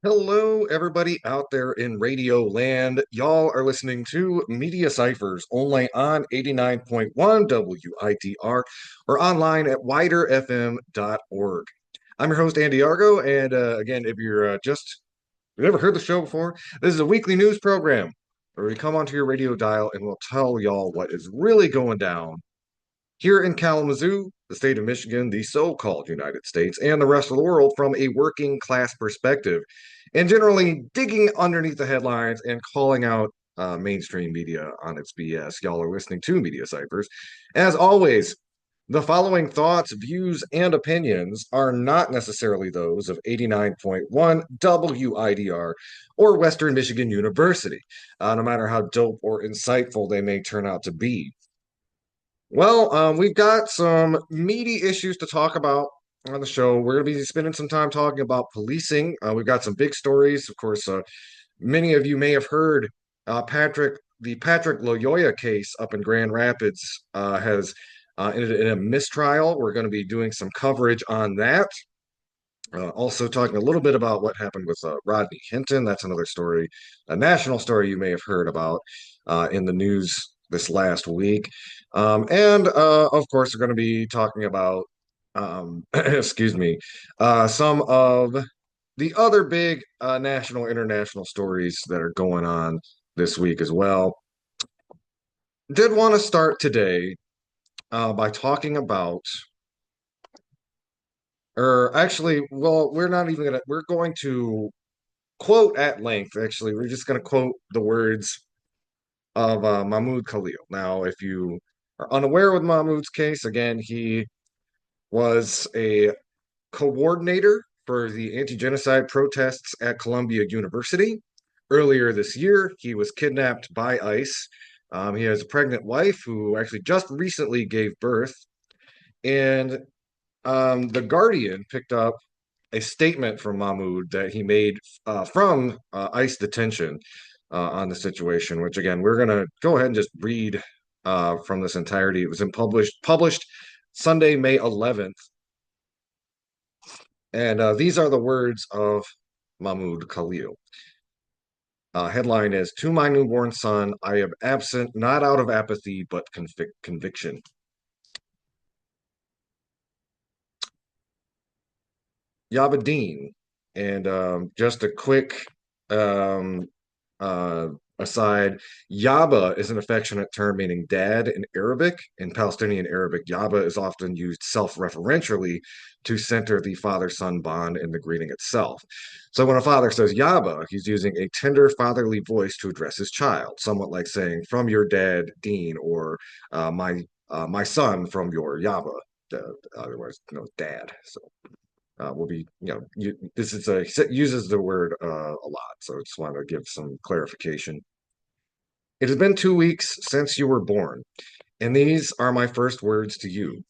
Hello, everybody out there in radio land. Y'all are listening to Media Cyphers only on 89.1 WIDR or online at widerfm.org. I'm your host, Andy Argo. And again, if you've never heard the show before, this is a weekly news program where we come onto your radio dial and we'll tell y'all what is really going down here in Kalamazoo, the state of Michigan, the so-called United States, and the rest of the world from a working class perspective, and generally digging underneath the headlines and calling out mainstream media on its BS. Y'all are listening to Media Ciphers. As always, the following thoughts, views, and opinions are not necessarily those of 89.1 WIDR or Western Michigan University, no matter how dope or insightful they may turn out to be. Well, we've got some meaty issues to talk about on the show. We're going to be spending some time talking about policing. We've got some big stories. Of course, many of you may have heard the Patrick Lyoya case up in Grand Rapids has ended in a mistrial. We're going to be doing some coverage on that. Also, talking a little bit about what happened with Rodney Hinton. That's another story, a national story you may have heard about in the news this last week. And of course, we're going to be talking about, excuse me, some of the other big national, international stories that are going on this week as well. Did want to start today by talking about or actually, well, we're not even gonna, we're going to quote at length. Actually, we're just going to quote the words of Mahmoud Kahlil. Now, if you are unaware with Mahmoud's case, again, he was a coordinator for the anti-genocide protests at Columbia University. Earlier this year, he was kidnapped by ICE. He has a pregnant wife who actually just recently gave birth. And The Guardian picked up a statement from Mahmoud that he made from ICE detention on the situation, which again, we're going to go ahead and just read from this entirety. It was published Sunday, May 11th. And these are the words of Mahmoud Kahlil. Headline is, "To my newborn son, I am absent, not out of apathy, but conviction." Yabadeen. And just a quick um, uh, aside, Yaba is an affectionate term meaning dad in Arabic. In Palestinian Arabic, Yaba is often used self-referentially to center the father-son bond in the greeting itself. So when a father says Yaba, he's using a tender fatherly voice to address his child, somewhat like saying, "From your dad, Dean," or my son from your Yaba, otherwise known as dad. So will be, this is uses the word a lot, so I just want to give some clarification. "It has been 2 weeks since you were born, and these are my first words to you.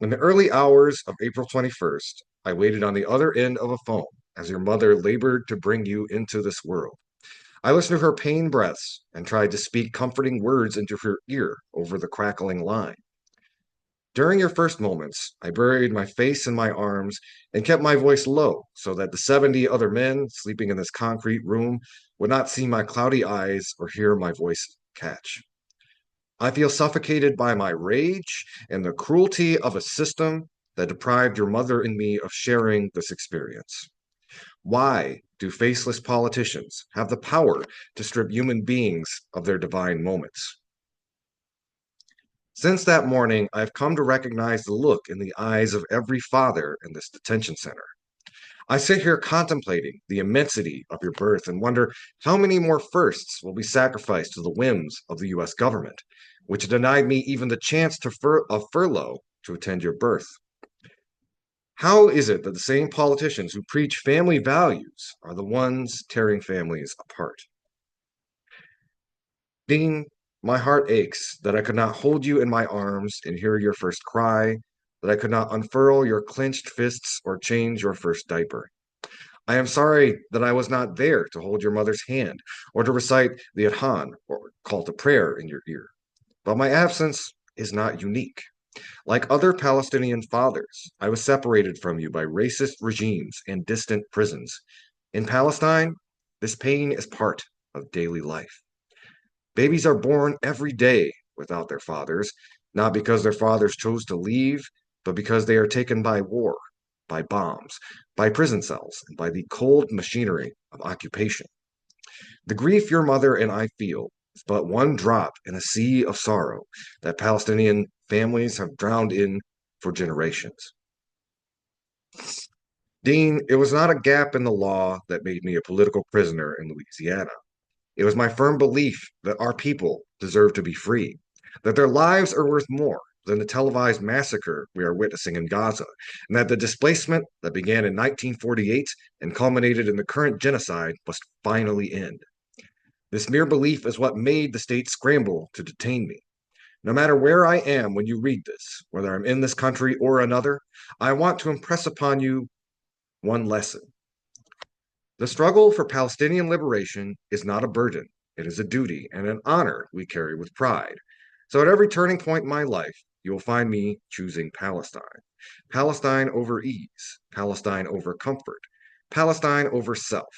In the early hours of April 21st, I waited on the other end of a phone as your mother labored to bring you into this world. I listened to her pain breaths and tried to speak comforting words into her ear over the crackling line. During your first moments, I buried my face in my arms and kept my voice low so that the 70 other men sleeping in this concrete room would not see my cloudy eyes or hear my voice catch. I feel suffocated by my rage and the cruelty of a system that deprived your mother and me of sharing this experience. Why do faceless politicians have the power to strip human beings of their divine moments? Since that morning, I've come to recognize the look in the eyes of every father in this detention center. I sit here contemplating the immensity of your birth and wonder how many more firsts will be sacrificed to the whims of the U.S. government, which denied me even the chance of furlough to attend your birth. How is it that the same politicians who preach family values are the ones tearing families apart? Dean, my heart aches that I could not hold you in my arms and hear your first cry, that I could not unfurl your clenched fists or change your first diaper. I am sorry that I was not there to hold your mother's hand or to recite the Adhan or call to prayer in your ear. But my absence is not unique. Like other Palestinian fathers, I was separated from you by racist regimes and distant prisons. In Palestine, this pain is part of daily life. Babies are born every day without their fathers, not because their fathers chose to leave, but because they are taken by war, by bombs, by prison cells, and by the cold machinery of occupation. The grief your mother and I feel is but one drop in a sea of sorrow that Palestinian families have drowned in for generations. Dean, it was not a gap in the law that made me a political prisoner in Louisiana. It was my firm belief that our people deserve to be free, that their lives are worth more than the televised massacre we are witnessing in Gaza, and that the displacement that began in 1948 and culminated in the current genocide must finally end. This mere belief is what made the state scramble to detain me. No matter where I am when you read this, whether I'm in this country or another, I want to impress upon you one lesson. The struggle for Palestinian liberation is not a burden. It is a duty and an honor we carry with pride. So at every turning point in my life, you will find me choosing Palestine. Palestine over ease, Palestine over comfort, Palestine over self.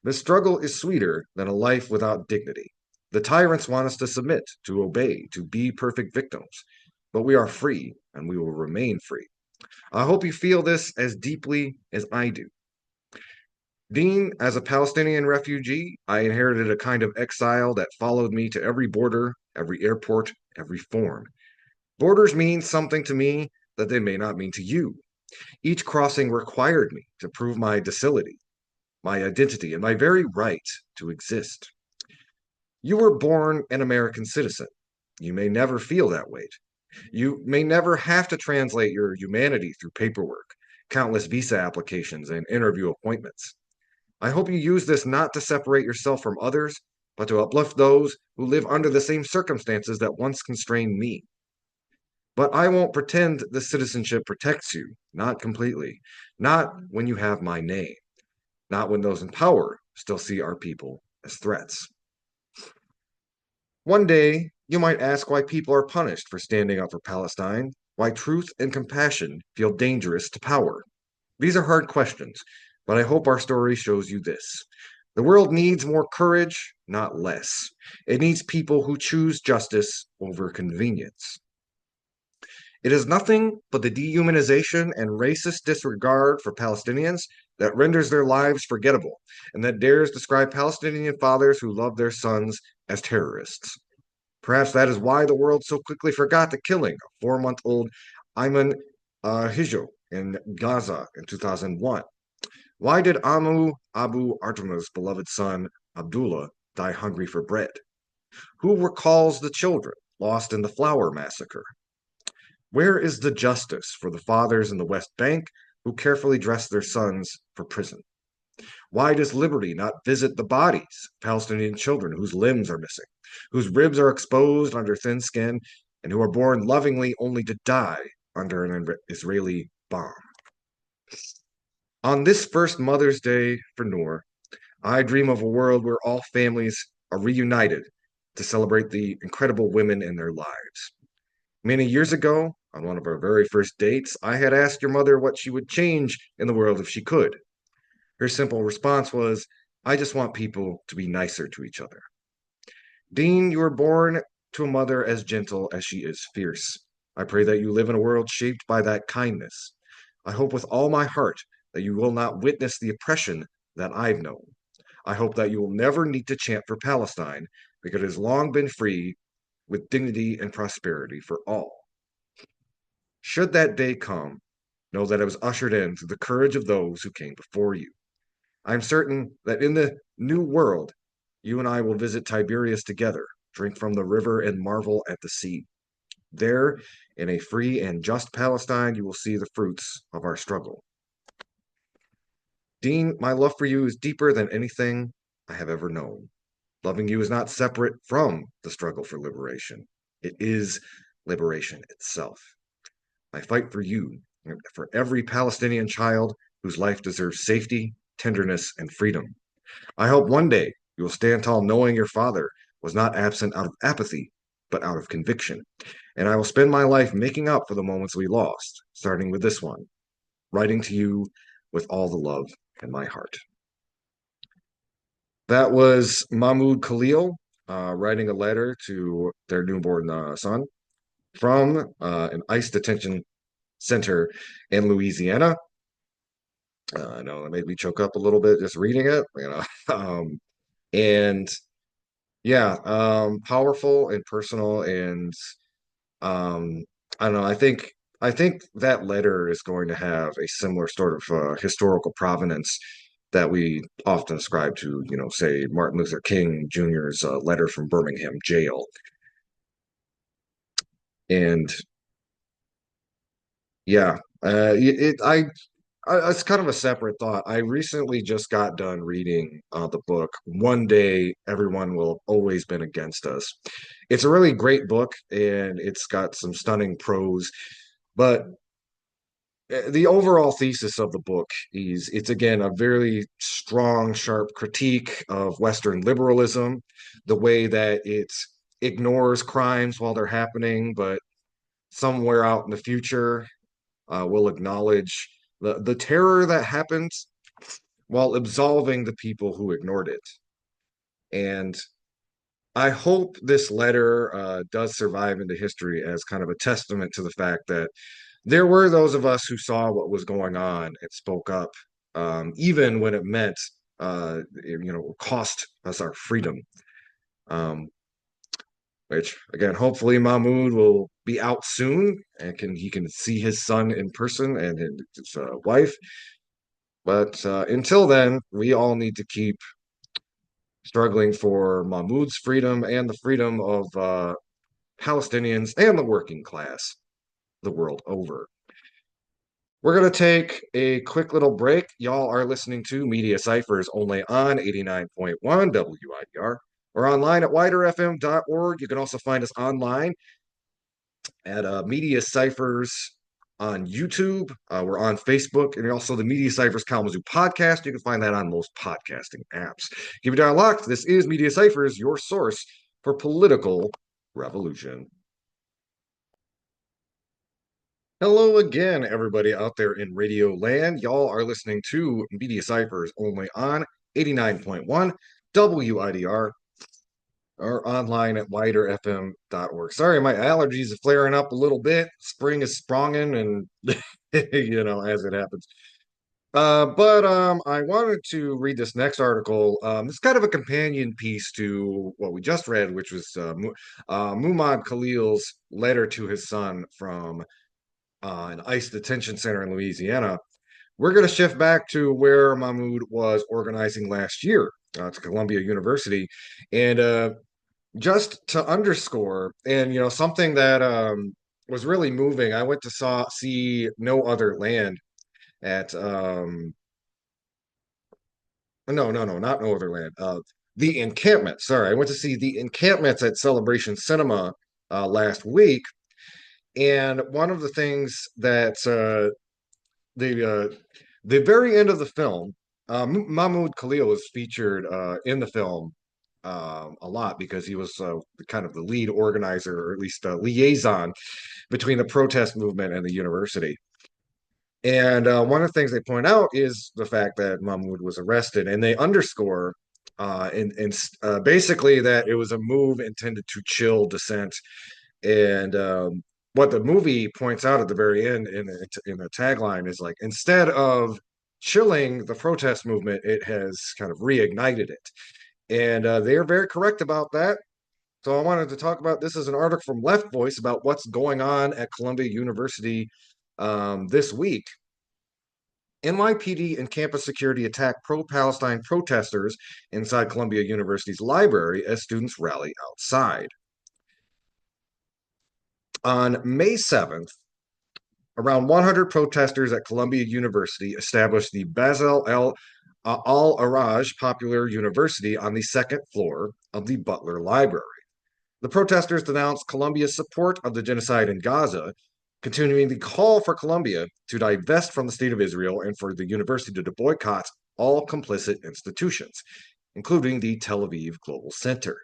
This struggle is sweeter than a life without dignity. The tyrants want us to submit, to obey, to be perfect victims. But we are free, and we will remain free. I hope you feel this as deeply as I do. Dean, as a Palestinian refugee, I inherited a kind of exile that followed me to every border, every airport, every form. Borders mean something to me that they may not mean to you. Each crossing required me to prove my docility, my identity, and my very right to exist. You were born an American citizen. You may never feel that weight. You may never have to translate your humanity through paperwork, countless visa applications, and interview appointments. I hope you use this not to separate yourself from others, but to uplift those who live under the same circumstances that once constrained me. But I won't pretend the citizenship protects you, not completely, not when you have my name, not when those in power still see our people as threats. One day, you might ask why people are punished for standing up for Palestine, why truth and compassion feel dangerous to power. These are hard questions, but I hope our story shows you this. The world needs more courage, not less. It needs people who choose justice over convenience. It is nothing but the dehumanization and racist disregard for Palestinians that renders their lives forgettable and that dares describe Palestinian fathers who love their sons as terrorists. Perhaps that is why the world so quickly forgot the killing of 4-month-old Ayman Hijo in Gaza in 2001. Why did Abu Artam's beloved son, Abdullah, die hungry for bread? Who recalls the children lost in the Flower Massacre? Where is the justice for the fathers in the West Bank who carefully dress their sons for prison? Why does liberty not visit the bodies of Palestinian children whose limbs are missing, whose ribs are exposed under thin skin, and who are born lovingly only to die under an Israeli bomb? On this first Mother's Day for Noor, I dream of a world where all families are reunited to celebrate the incredible women in their lives. Many years ago, on one of our very first dates, I had asked your mother what she would change in the world if she could. Her simple response was, I just want people to be nicer to each other. Dean, you were born to a mother as gentle as she is fierce. I pray that you live in a world shaped by that kindness. I hope with all my heart that you will not witness the oppression that I've known. I hope that you will never need to chant for Palestine because it has long been free with dignity and prosperity for all. Should that day come, know that it was ushered in through the courage of those who came before you. I'm certain that in the new world, you and I will visit Tiberias together, drink from the river, and marvel at the sea. There, in a free and just Palestine, you will see the fruits of our struggle. Dean, my love for you is deeper than anything I have ever known. Loving you is not separate from the struggle for liberation. It is liberation itself. I fight for you, and for every Palestinian child whose life deserves safety, tenderness, and freedom. I hope one day you will stand tall knowing your father was not absent out of apathy, but out of conviction. And I will spend my life making up for the moments we lost, starting with this one, writing to you with all the love in my heart. That was Mahmoud Kahlil writing a letter to their newborn son from an ICE detention center in Louisiana. I know that made me choke up a little bit just reading it, and yeah, powerful and personal, and um, I don't know. I think that letter is going to have a similar sort of historical provenance that we often ascribe to, say Martin Luther King Jr.'s letter from Birmingham jail. And yeah, it's kind of a separate thought. I recently just got done reading the book One Day Everyone Will Have Always Been Against Us. It's a really great book, and it's got some stunning prose, but the overall thesis of the book is it's again a very strong, sharp critique of Western liberalism, the way that it ignores crimes while they're happening, but somewhere out in the future will acknowledge the terror that happens while absolving the people who ignored it. And I hope this letter does survive into history as kind of a testament to the fact that there were those of us who saw what was going on and spoke up, even when it meant, cost us our freedom. Um, which again, hopefully Mahmoud will be out soon and he can see his son in person and his wife. But until then, we all need to keep struggling for Mahmoud's freedom and the freedom of Palestinians and the working class the world over. We're going to take a quick little break. Y'all are listening to Media Cyphers only on 89.1 WIDR or online at widerfm.org. You can also find us online at Media Cyphers on YouTube. We're on Facebook, and also the Media Cyphers Kalamazoo podcast. You can find that on most podcasting apps. Keep it down locked. This is Media Cyphers, your source for political revolution. Hello again, everybody out there in radio land. Y'all are listening to Media Cyphers only on 89.1 WIDR or online at widerfm.org. Sorry, my allergies are flaring up a little bit. Spring is spronging and, as it happens. But I wanted to read this next article. It's kind of a companion piece to what we just read, which was Mahmoud Khalil's letter to his son from an ICE detention center in Louisiana. We're going to shift back to where Mahmoud was organizing last year to Columbia University. And just to underscore, and something that was really moving, I went to see No Other Land at no, not No Other Land. The Encampment. Sorry, I went to see The Encampments at Celebration Cinema last week. And one of the things that the very end of the film, Mahmoud Kahlil was featured in the film a lot because he was kind of the lead organizer, or at least liaison between the protest movement and the university. And one of the things they point out is the fact that Mahmoud was arrested, and they underscore basically that it was a move intended to chill dissent. And what the movie points out at the very end in the tagline is like, instead of chilling the protest movement, it has kind of reignited it. And they are very correct about that. So I wanted to talk about this as an article from Left Voice about what's going on at Columbia University this week. NYPD and campus security attack pro-Palestine protesters inside Columbia University's library as students rally outside. On May 7th, around 100 protesters at Columbia University established the Basel Al-Araj Popular University on the second floor of the Butler Library. The protesters denounced Columbia's support of the genocide in Gaza, continuing the call for Columbia to divest from the State of Israel and for the university to boycott all complicit institutions, including the Tel Aviv Global Center.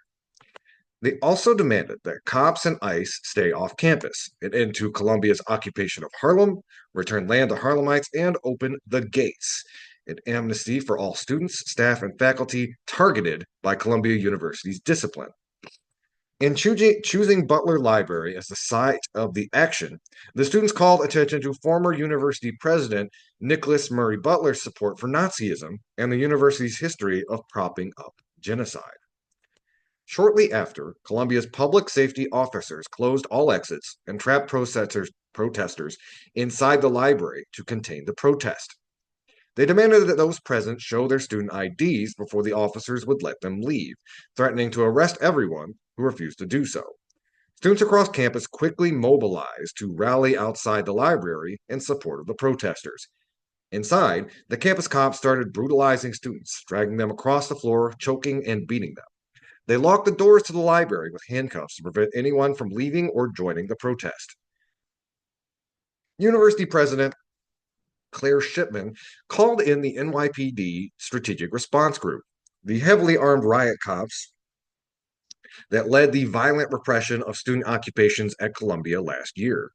They also demanded that cops and ICE stay off campus, an end to Columbia's occupation of Harlem, return land to Harlemites, and open the gates. an amnesty for all students, staff, and faculty targeted by Columbia University's discipline. In choosing Butler Library as the site of the action, the students called attention to former university president Nicholas Murray Butler's support for Nazism and the university's history of propping up genocide. Shortly after, Columbia's public safety officers closed all exits and trapped protesters inside the library to contain the protest. They demanded that those present show their student IDs before the officers would let them leave, threatening to arrest everyone who refused to do so. Students across campus quickly mobilized to rally outside the library in support of the protesters. Inside, the campus cops started brutalizing students, dragging them across the floor, choking and beating them. They locked the doors to the library with handcuffs to prevent anyone from leaving or joining the protest. University President Claire Shipman called in the NYPD Strategic Response Group, the heavily armed riot cops that led the violent repression of student occupations at Columbia last year.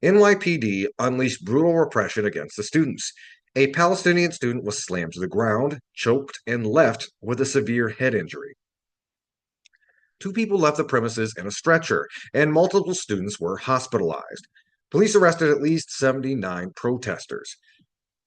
NYPD unleashed brutal repression against the students. A Palestinian student was slammed to the ground, choked, and left with a severe head injury. 2 people left the premises in a stretcher, and multiple students were hospitalized. Police arrested at least 79 protesters.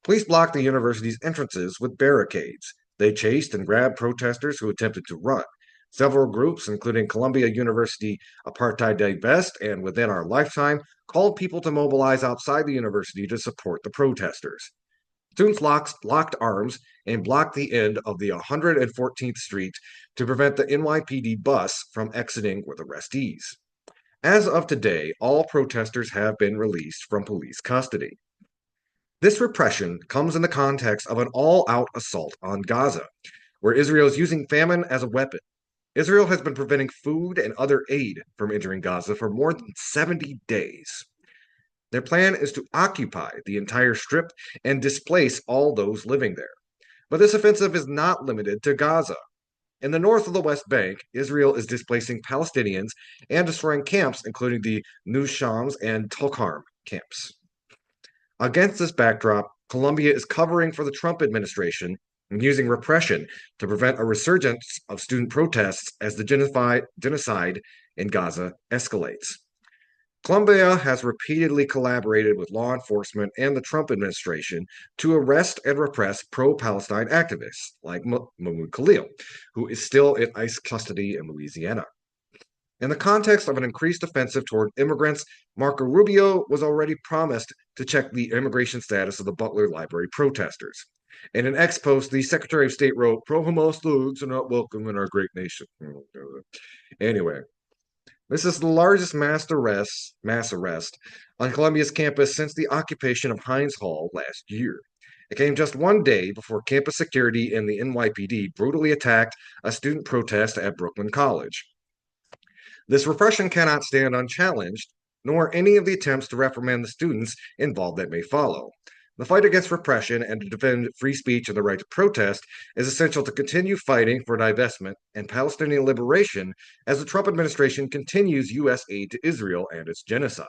Police blocked the university's entrances with barricades. They chased and grabbed protesters who attempted to run. Several groups, including Columbia University Apartheid Day Best and Within Our Lifetime, called people to mobilize outside the university to support the protesters. Students locked arms and blocked the end of the 114th Street to prevent the NYPD bus from exiting with arrestees. As of today, all protesters have been released from police custody. This repression comes in the context of an all-out assault on Gaza, where Israel is using famine as a weapon. Israel has been preventing food and other aid from entering Gaza for more than 70 days. Their plan is to occupy the entire strip and displace all those living there. But this offensive is not limited to Gaza. In the north of the West Bank, Israel is displacing Palestinians and destroying camps, including the Nus Shams and Tulkarm camps. Against this backdrop, Columbia is covering for the Trump administration and using repression to prevent a resurgence of student protests as the genocide in Gaza escalates. Columbia has repeatedly collaborated with law enforcement and the Trump administration to arrest and repress pro-Palestine activists like Mahmoud Kahlil, who is still in ICE custody in Louisiana. In the context of an increased offensive toward immigrants, Marco Rubio was already promised to check the immigration status of the Butler Library protesters. In an ex post, the Secretary of State wrote, "Pro-Hamas thugs are not welcome in our great nation." Anyway, this is the largest mass arrest on Columbia's campus since the occupation of Hines Hall last year. It came just one day before campus security and the NYPD brutally attacked a student protest at Brooklyn College. This repression cannot stand unchallenged, nor any of the attempts to reprimand the students involved that may follow. The fight against repression and to defend free speech and the right to protest is essential to continue fighting for divestment and Palestinian liberation as the Trump administration continues U.S. aid to Israel and its genocide.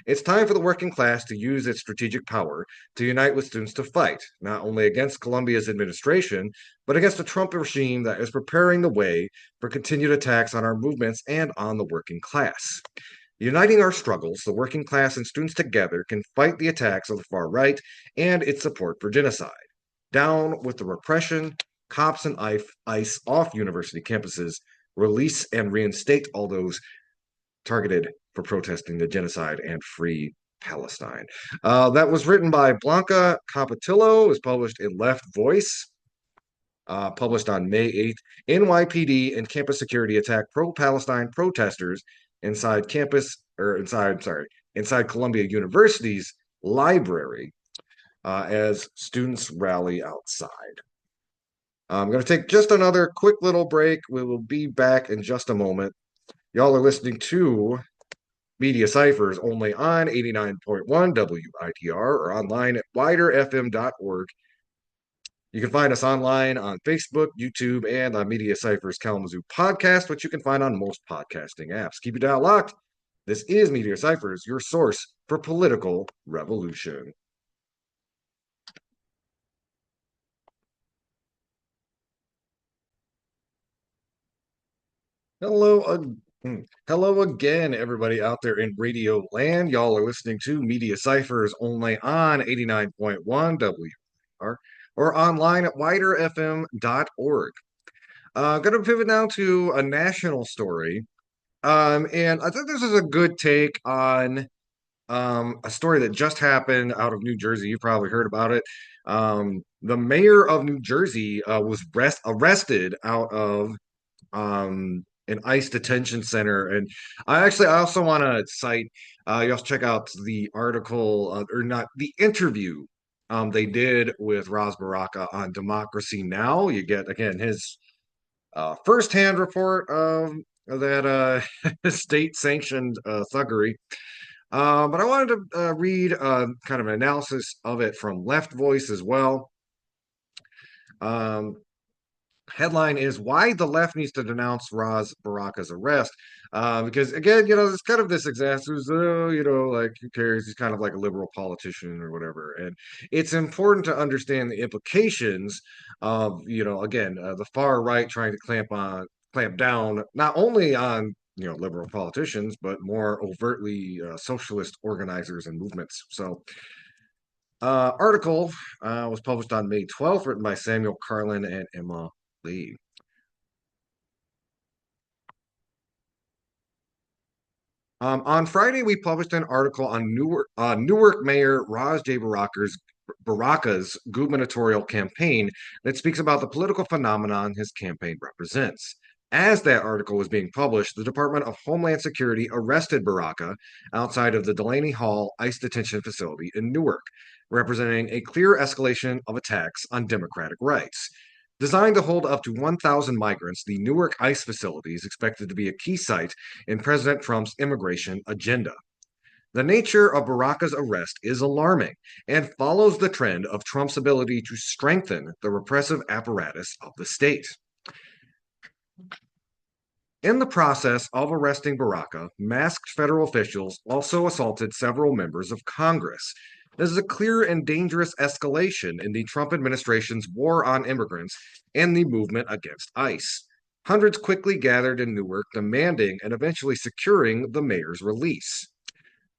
It's time for the working class to use its strategic power to unite with students to fight, not only against Columbia's administration, but against the Trump regime that is preparing the way for continued attacks on our movements and on the working class. Uniting our struggles, the working class and students together can fight the attacks of the far right and its support for genocide. Down with the repression, cops and ICE off university campuses, release and reinstate all those targeted for protesting the genocide and free Palestine. That was written by Blanca Capatillo, was published in Left Voice, published on May 8th. NYPD and campus security attack pro-Palestine protesters inside Columbia University's library as students rally outside. I'm going to take just another quick little break. We will be back in just a moment. Y'all are listening to Media Cyphers only on 89.1 WITR or online at widerfm.org. You can find us online on Facebook, YouTube, and on Media Cyphers Kalamazoo podcast, which you can find on most podcasting apps. Keep your dial locked. This is Media Cyphers, your source for political revolution. Hello again, everybody out there in radio land. Y'all are listening to Media Cyphers only on 89.1 WR or online at widerfm.org. Going to pivot now to a national story. And I think this is a good take on a story that just happened out of New Jersey. You probably heard about it. The mayor of New Jersey was arrested out of an ICE detention center. And I also want to cite, you also check out the article, or not, the interview they did with Ras Baraka on Democracy Now. You get, again, his firsthand report of that state sanctioned thuggery. But I wanted to read kind of an analysis of it from Left Voice as well. Um, Headline is Why the Left Needs to Denounce Ras Baraka's Arrest. Because again, it's kind of this exasperates, like who cares? He's kind of like a liberal politician or whatever. And it's important to understand the implications of, again, the far right trying to clamp down not only on liberal politicians, but more overtly socialist organizers and movements. So article was published on May 12th, written by Samuel Carlin and Emma Lee. On Friday, we published an article on Newark Mayor Ras Baraka's gubernatorial campaign that speaks about the political phenomenon his campaign represents. As that article was being published, the Department of Homeland Security arrested Baraka outside of the Delaney Hall ICE detention facility in Newark, representing a clear escalation of attacks on democratic rights. Designed to hold up to 1,000 migrants, the Newark ICE facility is expected to be a key site in President Trump's immigration agenda. The nature of Baraka's arrest is alarming and follows the trend of Trump's ability to strengthen the repressive apparatus of the state. In the process of arresting Baraka, masked federal officials also assaulted several members of Congress. This is a clear and dangerous escalation in the Trump administration's war on immigrants and the movement against ICE. Hundreds quickly gathered in Newark, demanding and eventually securing the mayor's release.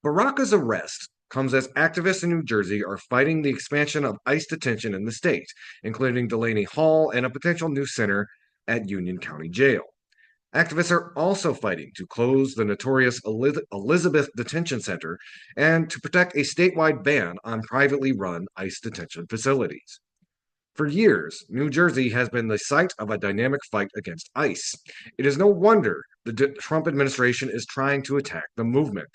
Baraka's arrest comes as activists in New Jersey are fighting the expansion of ICE detention in the state, including Delaney Hall and a potential new center at Union County Jail. Activists are also fighting to close the notorious Elizabeth Detention Center and to protect a statewide ban on privately run ICE detention facilities. For years, New Jersey has been the site of a dynamic fight against ICE. It is no wonder the Trump administration is trying to attack the movement.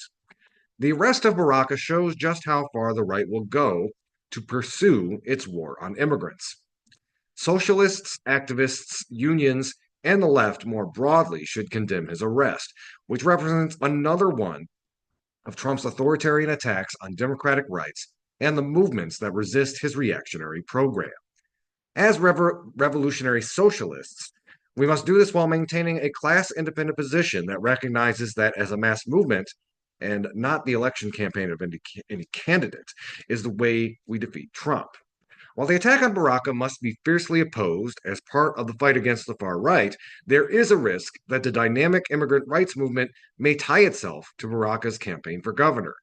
The arrest of Baraka shows just how far the right will go to pursue its war on immigrants. Socialists, activists, unions, and the left more broadly should condemn his arrest, which represents another one of Trump's authoritarian attacks on democratic rights and the movements that resist his reactionary program. As revolutionary socialists, we must do this while maintaining a class-independent position that recognizes that as a mass movement, and not the election campaign of any candidate, is the way we defeat Trump. While the attack on Baraka must be fiercely opposed as part of the fight against the far right, there is a risk that the dynamic immigrant rights movement may tie itself to Baraka's campaign for governor.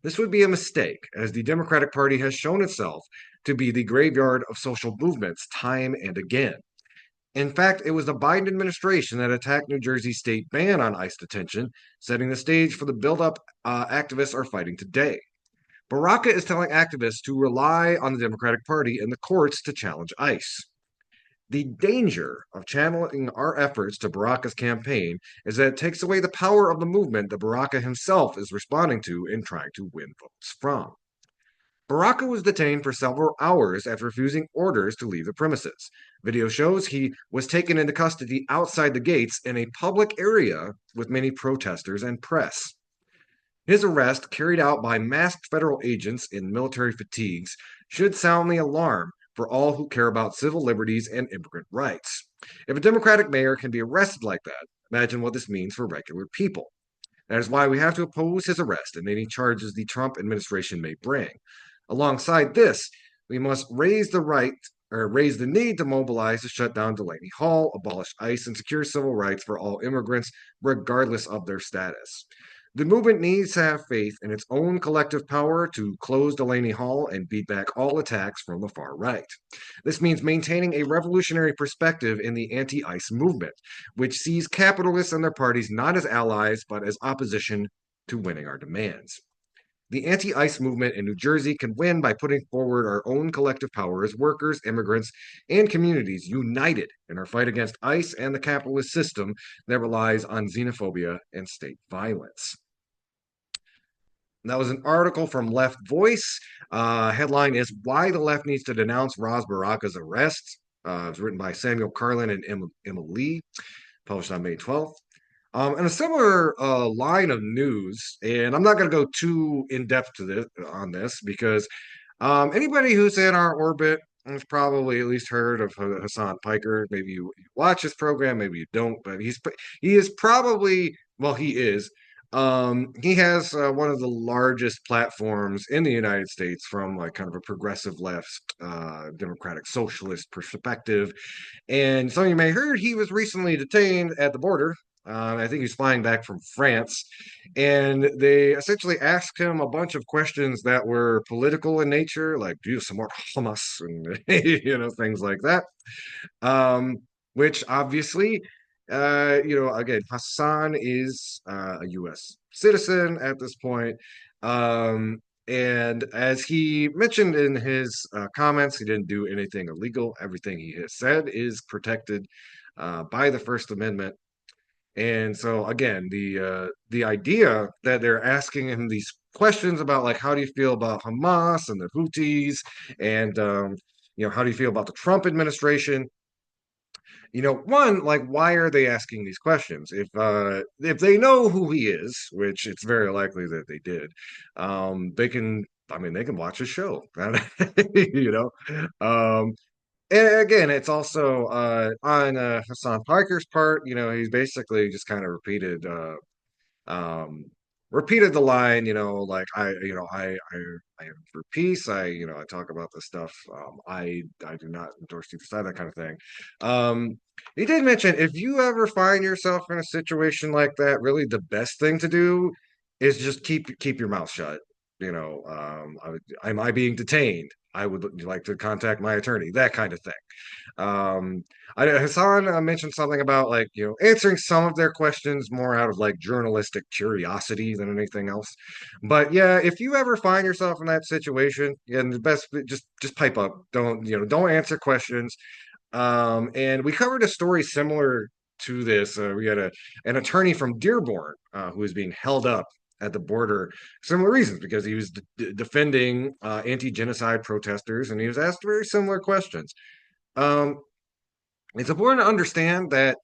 This would be a mistake, as the Democratic Party has shown itself to be the graveyard of social movements time and again. In fact, it was the Biden administration that attacked New Jersey's state ban on ICE detention, setting the stage for the buildup activists are fighting today. Baraka is telling activists to rely on the Democratic Party and the courts to challenge ICE. The danger of channeling our efforts to Baraka's campaign is that it takes away the power of the movement that Baraka himself is responding to and trying to win votes from. Baraka was detained for several hours after refusing orders to leave the premises. Video shows he was taken into custody outside the gates in a public area with many protesters and press. His arrest, carried out by masked federal agents in military fatigues, should sound the alarm for all who care about civil liberties and immigrant rights. If a Democratic mayor can be arrested like that, imagine what this means for regular people. That is why we have to oppose his arrest and any charges the Trump administration may bring. Alongside this, we must raise the right or raised the need to mobilize to shut down Delaney Hall, abolish ICE, and secure civil rights for all immigrants, regardless of their status. The movement needs to have faith in its own collective power to close Delaney Hall and beat back all attacks from the far right. This means maintaining a revolutionary perspective in the anti ICE movement, which sees capitalists and their parties not as allies, but as opposition to winning our demands. The anti ICE movement in New Jersey can win by putting forward our own collective power as workers, immigrants, and communities united in our fight against ICE and the capitalist system that relies on xenophobia and state violence. That was an article from Left Voice. Headline is Why the Left Needs to Denounce Ras Baraka's Arrest. It's written by Samuel Carlin and Emma Lee, published on May 12th. And a similar line of news, and I'm not going to go too in depth to this on this because anybody who's in our orbit has probably at least heard of Hasan Piker. Maybe you watch his program, maybe you don't, but he is probably well, he is. He has one of the largest platforms in the United States from like kind of a progressive left, democratic socialist perspective. And some of you may have heard he was recently detained at the border. I think he's flying back from France, and they essentially asked him a bunch of questions that were political in nature, like "Do you support Hamas?" and things like that. Which obviously, again, Hassan is a U.S. citizen at this point. And as he mentioned in his comments, he didn't do anything illegal. Everything he has said is protected by the First Amendment. And so again, the idea that they're asking him these questions about like how do you feel about Hamas and the Houthis, and how do you feel about the Trump administration? One, like why are they asking these questions? If they know who he is, which it's very likely that they did, they can. I mean, they can watch his show. you know. And again, it's also on Hassan Piker's part. He's basically just kind of um, repeated the line. Like I am for peace. I talk about this stuff. I do not endorse either side, that kind of thing. He did mention if you ever find yourself in a situation like that, really the best thing to do is just keep your mouth shut. Am I being detained? I would like to contact my attorney, that kind of thing. Um, Hassan mentioned something about like answering some of their questions more out of like journalistic curiosity than anything else. But yeah, if you ever find yourself in that situation, and the best just pipe up. Don't answer questions. And we covered a story similar to this. We had an attorney from Dearborn who was being held up at the border, similar reasons, because he was defending anti-genocide protesters, and he was asked very similar questions. Um, it's important to understand that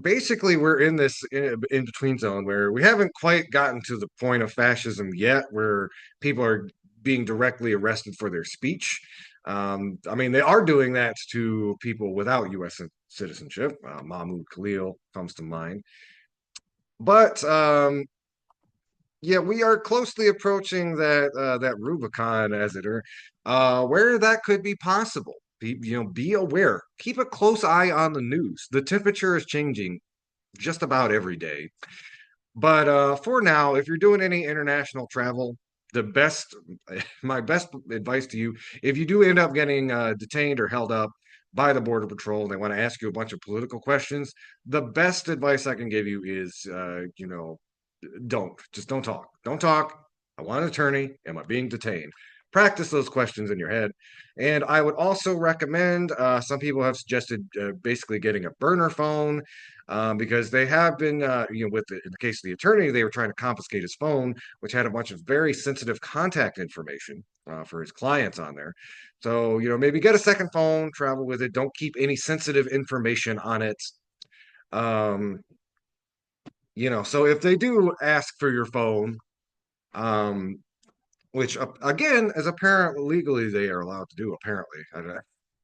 basically we're in this in between zone where we haven't quite gotten to the point of fascism yet, where people are being directly arrested for their speech. I mean, they are doing that to people without U.S. citizenship. Mahmoud Kahlil comes to mind. But yeah, we are closely approaching that Rubicon, as it were, where that could be possible. Be aware. Keep a close eye on the news. The temperature is changing just about every day. But for now, if you're doing any international travel, the best, my best advice to you, if you do end up getting detained or held up by the Border Patrol, and they want to ask you a bunch of political questions, the best advice I can give you is, don't talk. Don't talk. I want an attorney. Am I being detained? Practice those questions in your head. And I would also recommend, some people have suggested basically getting a burner phone, because they have been, in the case of the attorney, they were trying to confiscate his phone, which had a bunch of very sensitive contact information for his clients on there. So, maybe get a second phone, travel with it. Don't keep any sensitive information on it. Um, so if they do ask for your phone, um, which again, as a parent, legally they are allowed to do, apparently.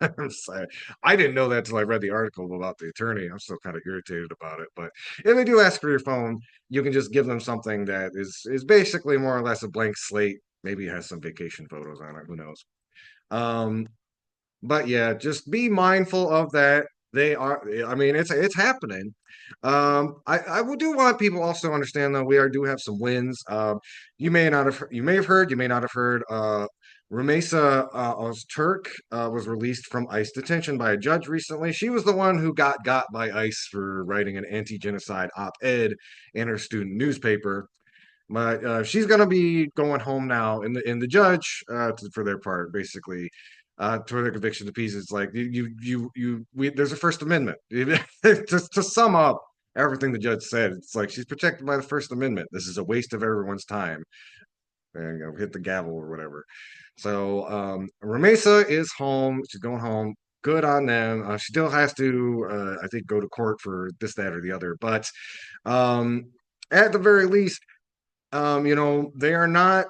I'm sorry. I didn't know that till I read the article about the attorney. I'm still kind of irritated about it. But if they do ask for your phone, you can just give them something that is basically more or less a blank slate. Maybe it has some vacation photos on it. Who knows? Um, But yeah, just be mindful of that. They are, I mean, it's happening. I will do want people also to understand though do have some wins. You may have heard, you may not have heard. Rumesa Ozturk was released from ICE detention by a judge recently. She was the one who got by ICE for writing an anti-genocide op-ed in her student newspaper. But she's going to be going home now, and the judge, for their part, basically, tore their conviction to pieces. Like there's a First Amendment. To sum up everything the judge said, it's like she's protected by the First Amendment. This is a waste of everyone's time. And hit the gavel or whatever. So Ramesa is home. She's going home. Good on them. She still has to, I think, go to court for this, that, or the other. But um, at the very least, they are not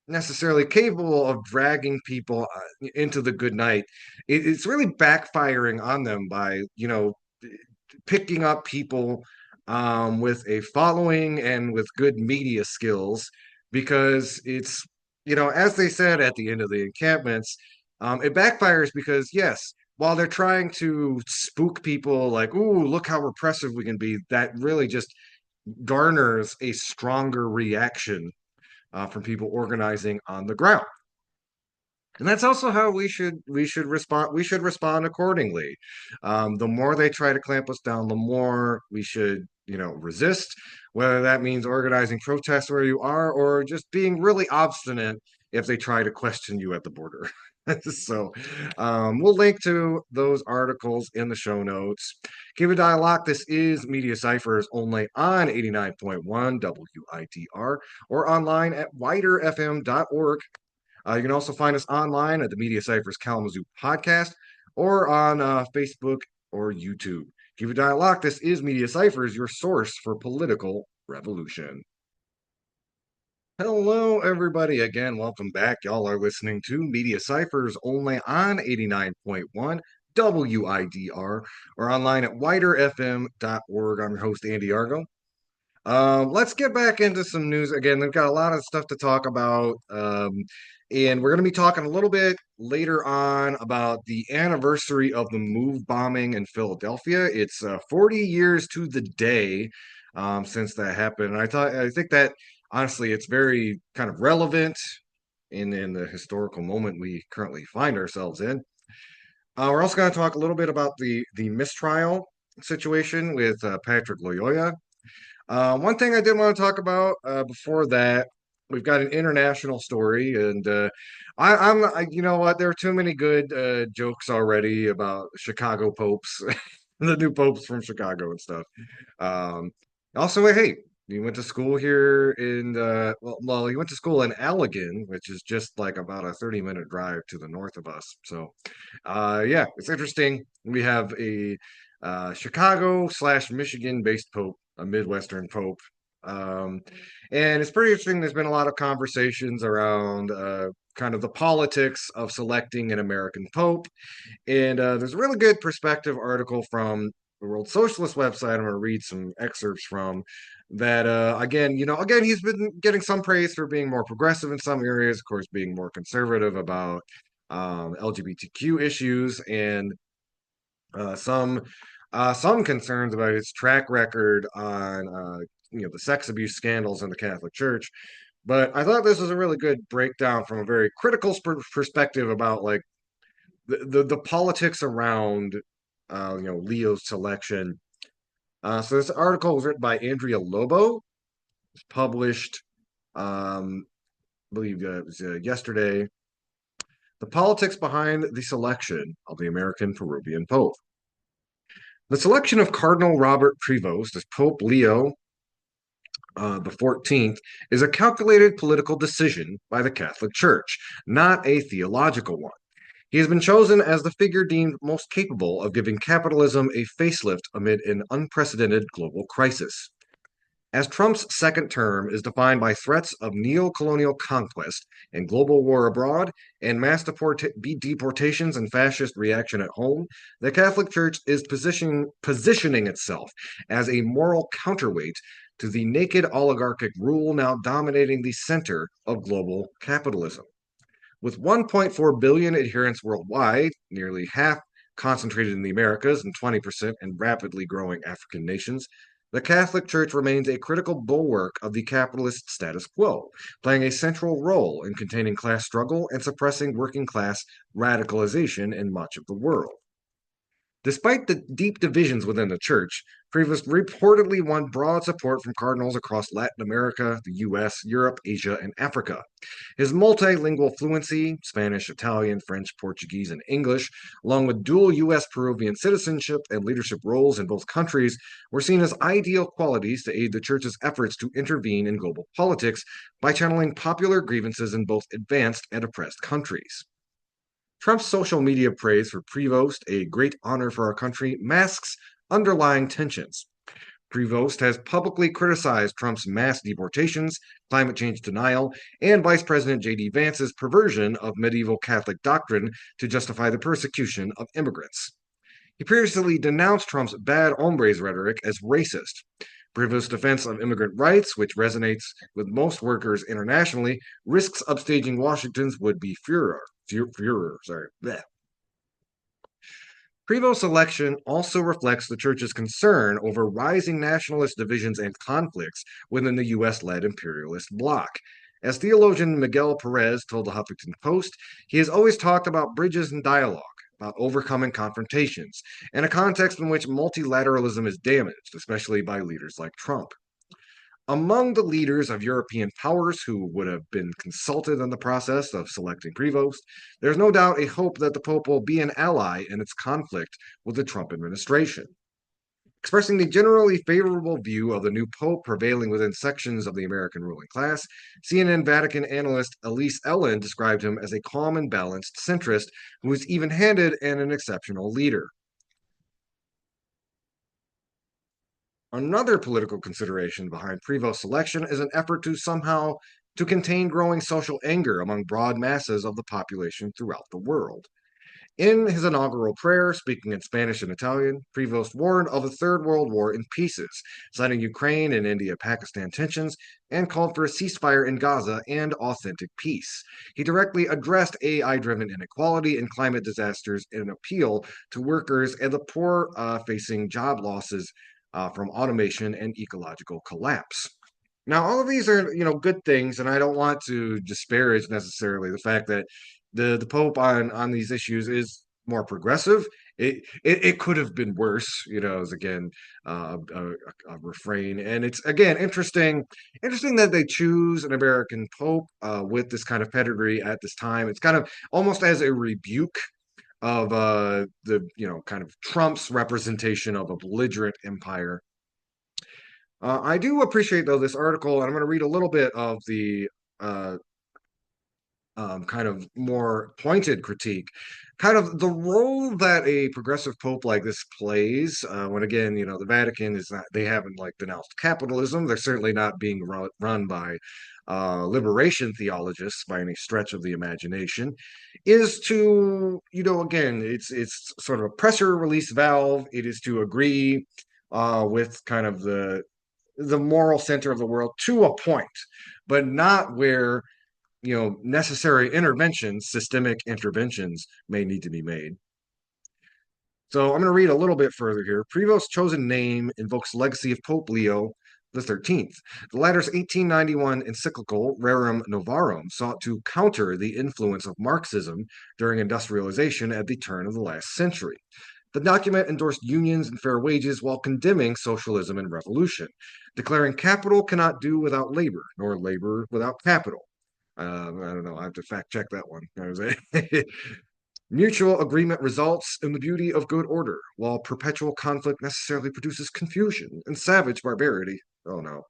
necessarily capable of dragging people into the good night. It's really backfiring on them by, picking up people with a following and with good media skills because as they said at the end of the encampments, it backfires because, yes, while they're trying to spook people like, ooh, look how repressive we can be, that really just garners a stronger reaction from people organizing on the ground. And that's also how we should respond. We should respond accordingly. The more they try to clamp us down, the more we should, resist. Whether that means organizing protests where you are, or just being really obstinate if they try to question you at the border. So, we'll link to those articles in the show notes. Keep a dialogue. This is Media Ciphers only on 89.1 WIDR or online at widerfm.org. You can also find us online at the Media Ciphers Kalamazoo podcast or on Facebook or YouTube. Keep it dialogue. This is Media Ciphers, your source for political revolution. Hello, everybody. Again, welcome back. Y'all are listening to Media Ciphers only on 89.1 WIDR or online at widerfm.org. I'm your host, Andy Argo. Let's get back into some news. Again, they've got a lot of stuff to talk about. And we're going to be talking a little bit later on about the anniversary of the move bombing in Philadelphia. It's 40 years to the day since that happened. And I think that honestly, it's very kind of relevant in the historical moment we currently find ourselves in. We're also going to talk a little bit about the mistrial situation with Patrick Lyoya. One thing I did want to talk about before that, we've got an international story, and you know what? There are too many good jokes already about Chicago popes, the new popes from Chicago and stuff. Um, Also, hey, you went to school here in you went to school in Allegan, which is just like about a 30-minute drive to the north of us. So, yeah, it's interesting. We have a Chicago / Michigan based pope, a Midwestern pope. Um, and it's pretty interesting. There's been a lot of conversations around kind of the politics of selecting an American pope. And there's a really good perspective article from the World Socialist website. I'm going to read some excerpts from that. Again, he's been getting some praise for being more progressive in some areas, of course, being more conservative about LGBTQ issues and uh, some some concerns about his track record on the sex abuse scandals in the Catholic Church. But I thought this was a really good breakdown from a very critical perspective about like the politics around Leo's selection. So this article was written by Andrea Lobo. It's published, I believe it was yesterday. The politics behind the selection of the American Peruvian Pope. The selection of Cardinal Robert Prevost as Pope Leo the 14th is a calculated political decision by the Catholic Church, not a theological one. He has been chosen as the figure deemed most capable of giving capitalism a facelift amid an unprecedented global crisis. As Trump's second term is defined by threats of neo-colonial conquest and global war abroad and mass deportations and fascist reaction at home, the Catholic Church is positioning itself as a moral counterweight to the naked oligarchic rule now dominating the center of global capitalism. With 1.4 billion adherents worldwide, nearly half concentrated in the Americas and 20% in rapidly growing African nations, the Catholic Church remains a critical bulwark of the capitalist status quo, playing a central role in containing class struggle and suppressing working class radicalization in much of the world. Despite the deep divisions within the church, Prevost reportedly won broad support from cardinals across Latin America, the US, Europe, Asia, and Africa. His multilingual fluency, Spanish, Italian, French, Portuguese, and English, along with dual US Peruvian citizenship and leadership roles in both countries, were seen as ideal qualities to aid the church's efforts to intervene in global politics by channeling popular grievances in both advanced and oppressed countries. Trump's social media praise for Prevost, a great honor for our country, masks underlying tensions. Prevost has publicly criticized Trump's mass deportations, climate change denial, and Vice President J.D. Vance's perversion of medieval Catholic doctrine to justify the persecution of immigrants. He previously denounced Trump's bad hombres rhetoric as racist. Prevost's defense of immigrant rights, which resonates with most workers internationally, risks upstaging Washington's would-be Führer. Bleh. Prevost's election also reflects the church's concern over rising nationalist divisions and conflicts within the U.S.-led imperialist bloc. As theologian Miguel Perez told the Huffington Post, he has always talked about bridges and dialogue, about overcoming confrontations, in a context in which multilateralism is damaged, especially by leaders like Trump. Among the leaders of European powers who would have been consulted in the process of selecting Prevost, there's no doubt a hope that the Pope will be an ally in its conflict with the Trump administration. Expressing the generally favorable view of the new Pope prevailing within sections of the American ruling class, CNN Vatican analyst Elise Ellen described him as a calm and balanced centrist who is even-handed and an exceptional leader. Another political consideration behind Prevost's selection is an effort to somehow to contain growing social anger among broad masses of the population throughout the world. In his inaugural prayer, speaking in Spanish and Italian, Prevost warned of a Third World War in pieces, citing Ukraine and India-Pakistan tensions, and called for a ceasefire in Gaza and authentic peace. He directly addressed AI-driven inequality and climate disasters in an appeal to workers and the poor facing job losses from automation and ecological collapse. Now, all of these are, good things, and I don't want to disparage necessarily the fact that the Pope on these issues is more progressive. It could have been worse, is again a refrain, and it's again interesting that they choose an American Pope with this kind of pedigree at this time. It's kind of almost as a rebuke of the kind of Trump's representation of a belligerent empire. I do appreciate though this article, and I'm going to read a little bit of the kind of more pointed critique, kind of the role that a progressive pope like this plays. When again, the Vatican is not, they haven't like denounced capitalism. They're certainly not being run by liberation theologists by any stretch of the imagination. Is to, again, it's sort of a pressure release valve. It is to agree with kind of the moral center of the world to a point, but not where necessary interventions, systemic interventions may need to be made. So I'm going to read a little bit further here. Prevost's chosen name invokes legacy of Pope Leo the 13th. The latter's 1891 encyclical Rerum Novarum sought to counter the influence of Marxism during industrialization at the turn of the last century. The document endorsed unions and fair wages while condemning socialism and revolution, declaring capital cannot do without labor, nor labor without capital. I don't know. I have to fact check that one. Mutual agreement results in the beauty of good order, while perpetual conflict necessarily produces confusion and savage barbarity. Oh no.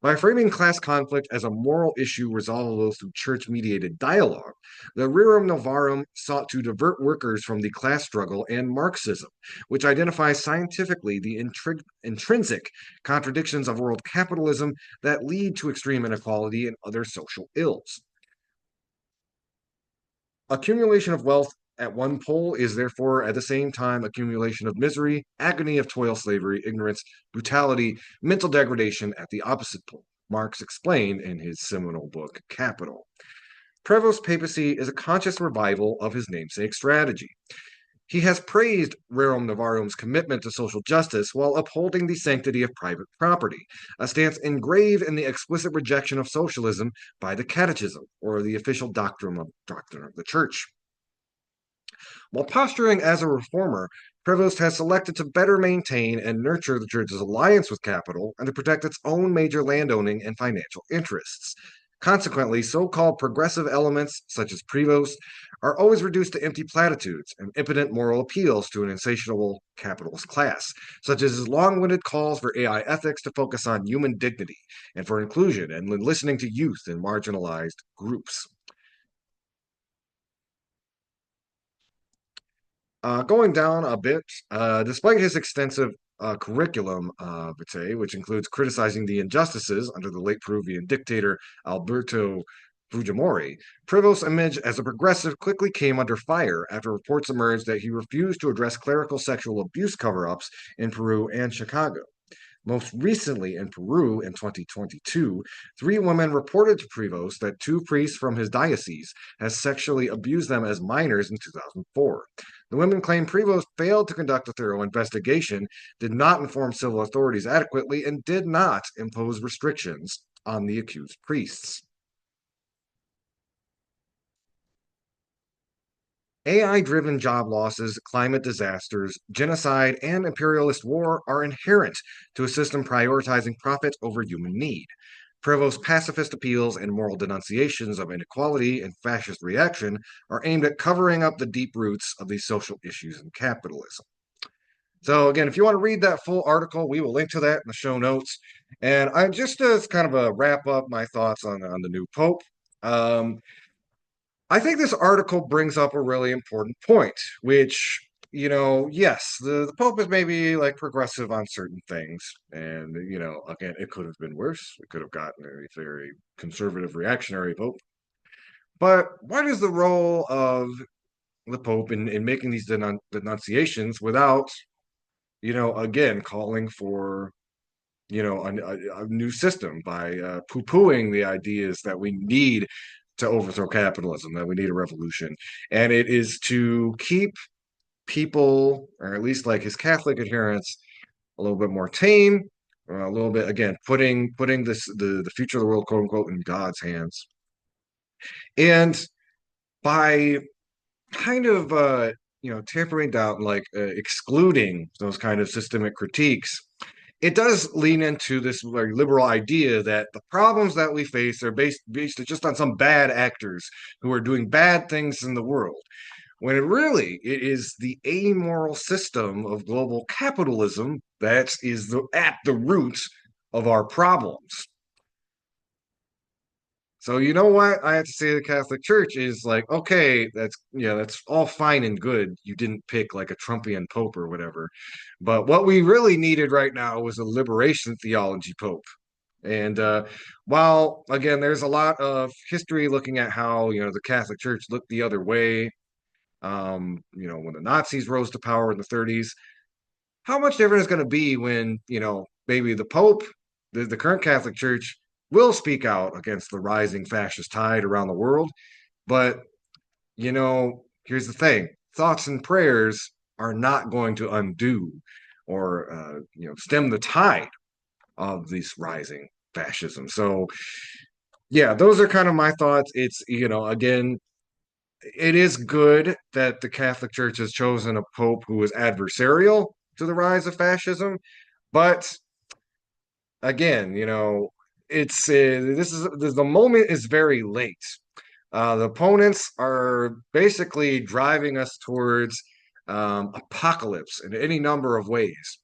By framing class conflict as a moral issue resolvable through church-mediated dialogue, the Rerum Novarum sought to divert workers from the class struggle and Marxism, which identifies scientifically the intrinsic contradictions of world capitalism that lead to extreme inequality and other social ills. Accumulation of wealth at one pole is therefore at the same time accumulation of misery, agony of toil, slavery, ignorance, brutality, mental degradation at the opposite pole. Marx explained in his seminal book, Capital. Prevost's papacy is a conscious revival of his namesake strategy. He has praised Rerum Novarum's commitment to social justice while upholding the sanctity of private property, a stance engraved in the explicit rejection of socialism by the Catechism, or the official doctrine of the Church. While posturing as a reformer, Prevost has selected to better maintain and nurture the Church's alliance with capital and to protect its own major landowning and financial interests. Consequently, so-called progressive elements, such as Prevost, are always reduced to empty platitudes and impotent moral appeals to an insatiable capitalist class, such as his long-winded calls for AI ethics to focus on human dignity and for inclusion and listening to youth and marginalized groups. Going down a bit, despite his extensive curriculum, which includes criticizing the injustices under the late Peruvian dictator Alberto Fujimori, Prevost's image as a progressive quickly came under fire after reports emerged that he refused to address clerical sexual abuse cover-ups in Peru and Chicago. Most recently, in Peru in 2022, 3 women reported to Prevost that 2 priests from his diocese had sexually abused them as minors in 2004. The women claimed Prevost failed to conduct a thorough investigation, did not inform civil authorities adequately, and did not impose restrictions on the accused priests. AI-driven job losses, climate disasters, genocide, and imperialist war are inherent to a system prioritizing profit over human need. Prevost's pacifist appeals and moral denunciations of inequality and fascist reaction are aimed at covering up the deep roots of these social issues in capitalism. So again, if you want to read that full article, we will link to that in the show notes. And I just as kind of a wrap up my thoughts on the new Pope. Um, I think this article brings up a really important point, which, yes, the Pope is maybe like progressive on certain things. And, again, it could have been worse. We could have gotten a very conservative reactionary Pope. But what is the role of the Pope in making these denunciations without, again, calling for, a new system by poo-pooing the ideas that we need to overthrow capitalism, that we need a revolution. And it is to keep people, or at least like his Catholic adherents, a little bit more tame, a little bit, again, putting the future of the world, quote unquote, in God's hands. And by kind of tampering down, like excluding those kind of systemic critiques, it does lean into this like liberal idea that the problems that we face are based just on some bad actors who are doing bad things in the world, when it is the amoral system of global capitalism that is at the root of our problems. So you know what? I have to say the Catholic Church is like, okay, that's all fine and good. You didn't pick like a Trumpian pope or whatever. But what we really needed right now was a liberation theology pope. And while again, there's a lot of history looking at how, the Catholic Church looked the other way, when the Nazis rose to power in the 30s, how much different is going to be when, maybe the Pope, the current Catholic Church, will speak out against the rising fascist tide around the world. But, here's the thing, thoughts and prayers are not going to undo or, stem the tide of this rising fascism. So, yeah, those are kind of my thoughts. It's, again, it is good that the Catholic Church has chosen a pope who is adversarial to the rise of fascism, but again, it's the moment is very late. The opponents are basically driving us towards apocalypse in any number of ways,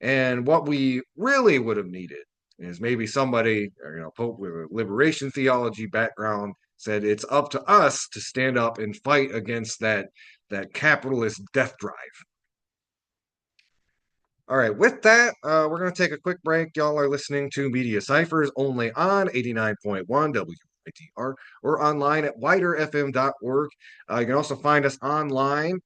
and what we really would have needed is maybe somebody, Pope with a liberation theology background, said it's up to us to stand up and fight against that capitalist death drive. All right, with that, we're going to take a quick break. Y'all are listening to Media Cyphers only on 89.1 WITR or online at widerfm.org. You can also find us online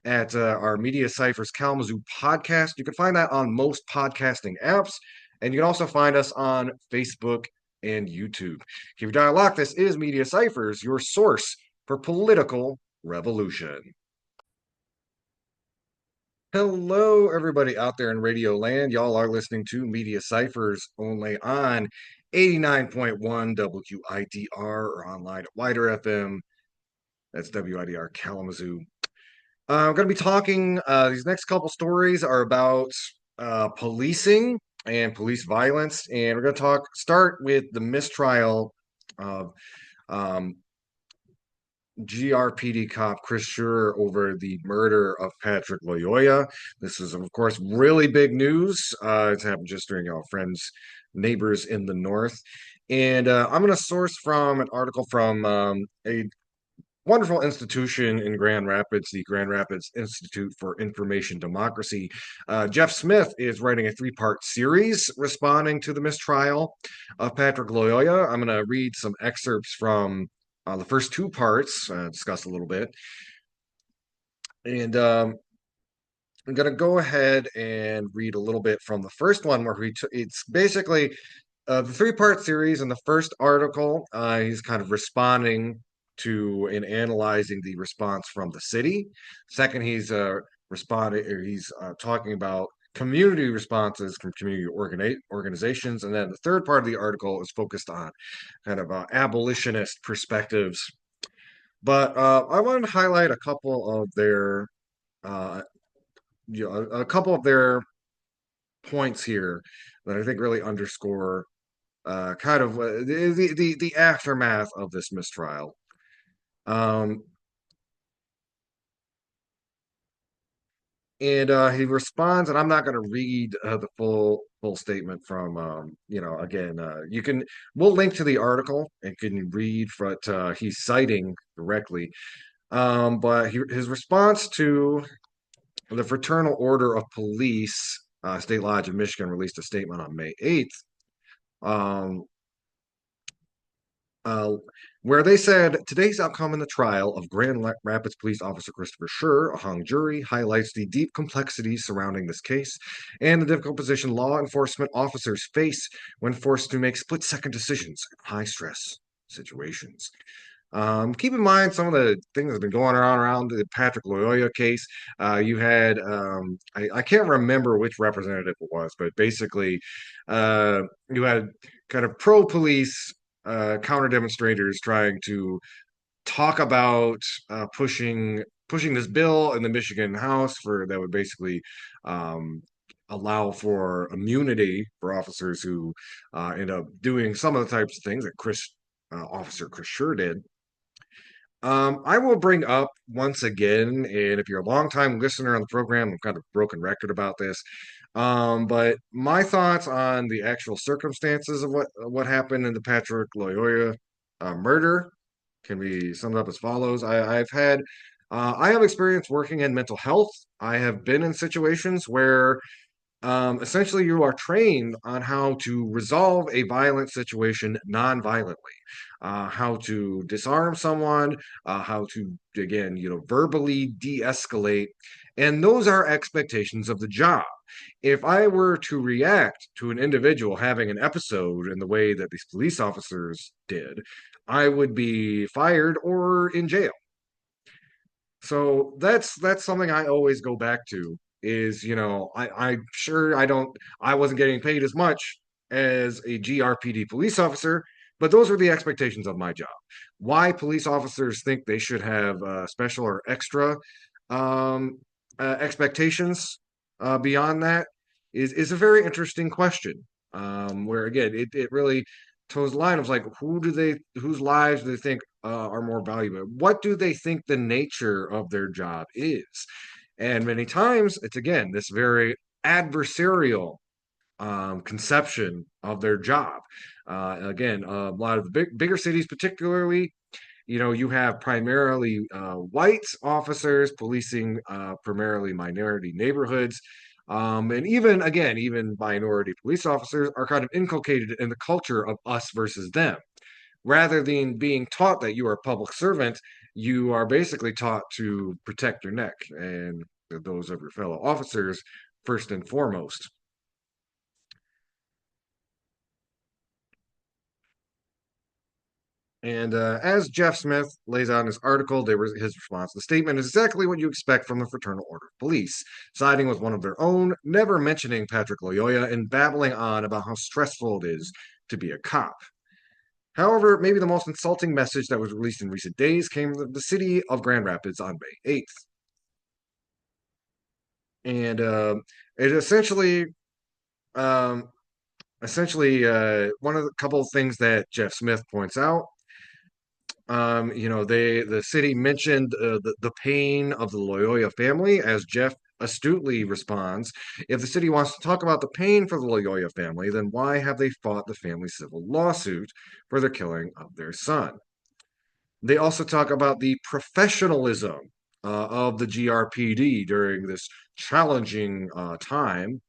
at our Media Cyphers Kalamazoo podcast. You can find that on most podcasting apps. And you can also find us on Facebook and YouTube. Keep your dial locked. This is Media Cyphers, your source for political revolution. Hello, everybody out there in Radio Land. Y'all are listening to Media Cyphers only on 89.1 WIDR or online at Wider FM. That's WIDR Kalamazoo. I'm going to be talking, these next couple stories are about policing and police violence. And we're going to start with the mistrial of um, GRPD cop Chris Schur over the murder of Patrick Lyoya. This is, of course, really big news. It's happened just during our friends, neighbors in the north. And I'm going to source from an article from a wonderful institution in Grand Rapids, the Grand Rapids Institute for Information Democracy. Jeff Smith is writing a three-part series responding to the mistrial of Patrick Lyoya. I'm going to read some excerpts from the first two parts, discuss a little bit. And I'm going to go ahead and read a little bit from the first one where it's basically the three-part series. In the first article, he's kind of responding to and analyzing the response from the city. Second, he's responding, or he's talking about community responses from community organizations, and then the third part of the article is focused on kind of abolitionist perspectives. But I wanted to highlight a couple of their, uh, a couple of their points here that I think really underscore kind of the aftermath of this mistrial. Um, and he responds, and I'm not going to read the full statement from again, we'll link to the article and can read what he's citing directly. But his response to the Fraternal Order of Police, State Lodge of Michigan, released a statement on May 8th. Uh, where they said today's outcome in the trial of Grand Rapids Police Officer Christopher Schur, a hung jury, highlights the deep complexities surrounding this case and the difficult position law enforcement officers face when forced to make split-second decisions in high-stress situations. Keep in mind some of the things that have been going around the Patrick Lyoya case. You had, I can't remember which representative it was, but basically, you had kind of pro-police counter demonstrators trying to talk about pushing this bill in the Michigan House for that would basically um, allow for immunity for officers who end up doing some of the types of things that Officer Chris Schur did. I will bring up once again, and if you're a longtime listener on the program, I'm kind of broken record about this. But my thoughts on the actual circumstances of what happened in the Patrick Lyoya murder can be summed up as follows. I have experience working in mental health. I have been in situations where essentially you are trained on how to resolve a violent situation non-violently, how to disarm someone, how to again verbally de-escalate, and those are expectations of the job. If I were to react to an individual having an episode in the way that these police officers did, I would be fired or in jail. So that's something I always go back to is, I'm sure I wasn't getting paid as much as a GRPD police officer, but those are the expectations of my job. Why police officers think they should have special or extra um, expectations beyond that is a very interesting question. Where again, it really toes the line of like, whose lives do they think are more valuable? What do they think the nature of their job is? And many times it's again this very adversarial conception of their job. Again, a lot of the bigger cities, particularly, you have primarily white officers policing primarily minority neighborhoods. And even minority police officers are kind of inculcated in the culture of us versus them. Rather than being taught that you are a public servant, you are basically taught to protect your neck and those of your fellow officers first and foremost. And as Jeff Smith lays out in his article, his response. The statement is exactly what you expect from the Fraternal Order of Police, siding with one of their own, never mentioning Patrick Lyoya, and babbling on about how stressful it is to be a cop. However, maybe the most insulting message that was released in recent days came from the city of Grand Rapids on May 8th. And it um, one of the couple of things that Jeff Smith points out. The city mentioned the pain of the Loyola family, as Jeff astutely responds. If the city wants to talk about the pain for the Loyola family, then why have they fought the family civil lawsuit for the killing of their son? They also talk about the professionalism of the GRPD during this challenging time.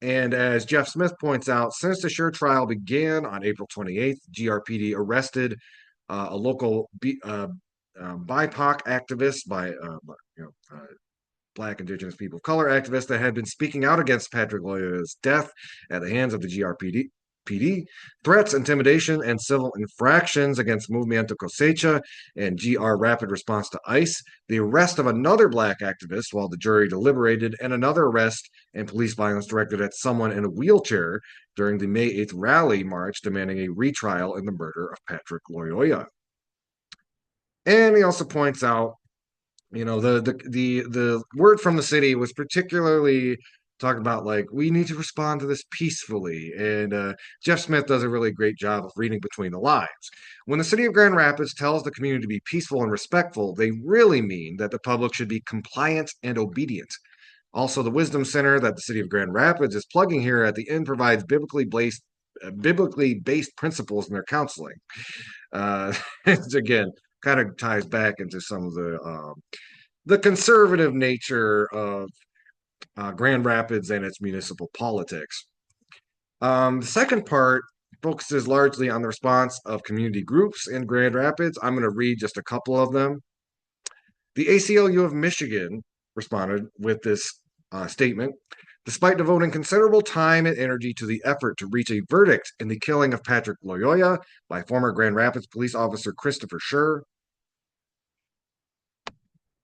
And as Jeff Smith points out, since the Sure trial began on April 28th, GRPD arrested a local BIPOC activist Black, Indigenous, People of Color activist that had been speaking out against Patrick Lyoya's death at the hands of the GRPD. Threats, intimidation, and civil infractions against Movimiento Cosecha and GR Rapid Response to ICE, the arrest of another Black activist while the jury deliberated, and another arrest and police violence directed at someone in a wheelchair during the May 8th rally march demanding a retrial in the murder of Patrick Lyoya. And he also points out, the word from the city was particularly talking about like we need to respond to this peacefully, and Jeff Smith does a really great job of reading between the lines. When the city of Grand Rapids tells the community to be peaceful and respectful, they really mean that the public should be compliant and obedient. Also, the Wisdom Center that the city of Grand Rapids is plugging here at the end provides biblically based principles in their counseling. Again, kind of ties back into some of the conservative nature of Grand Rapids and its municipal politics. The second part focuses largely on the response of community groups in Grand Rapids. I'm going to read just a couple of them. The ACLU of Michigan responded with this statement. Despite devoting considerable time and energy to the effort to reach a verdict in the killing of Patrick Lyoya by former Grand Rapids police officer Christopher Scher,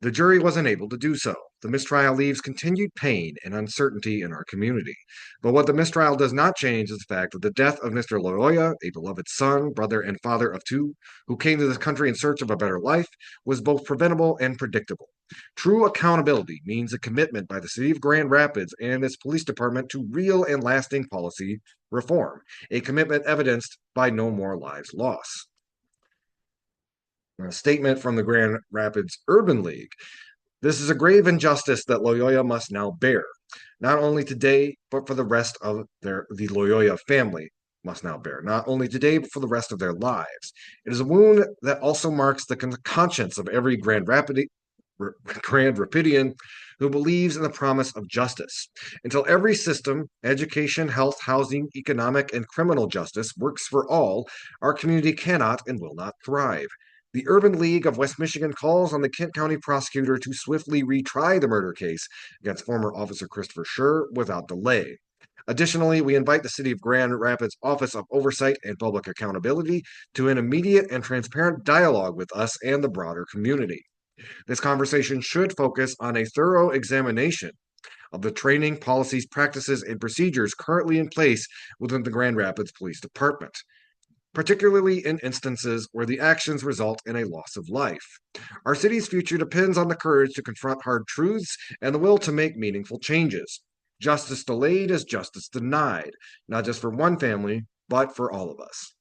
the jury was unable to do so. The mistrial leaves continued pain and uncertainty in our community. But what the mistrial does not change is the fact that the death of Mr. Lyoya, a beloved son, brother, and father of two, who came to this country in search of a better life, was both preventable and predictable. True accountability means a commitment by the city of Grand Rapids and its police department to real and lasting policy reform, a commitment evidenced by no more lives lost. A statement from the Grand Rapids Urban League. This is a grave injustice that Lyoya must now bear, not only today, but for the rest of the Lyoya family must now bear, not only today, but for the rest of their lives. It is a wound that also marks the conscience of every Grand Rapidian who believes in the promise of justice. Until every system, education, health, housing, economic, and criminal justice works for all, our community cannot and will not thrive. The Urban League of West Michigan calls on the Kent County prosecutor to swiftly retry the murder case against former Officer Christopher Scher without delay. Additionally, we invite the City of Grand Rapids Office of Oversight and Public Accountability to an immediate and transparent dialogue with us and the broader community. This conversation should focus on a thorough examination of the training, policies, practices, and procedures currently in place within the Grand Rapids Police Department, particularly in instances where the actions result in a loss of life. Our city's future depends on the courage to confront hard truths and the will to make meaningful changes. Justice delayed is justice denied, not just for one family, but for all of us.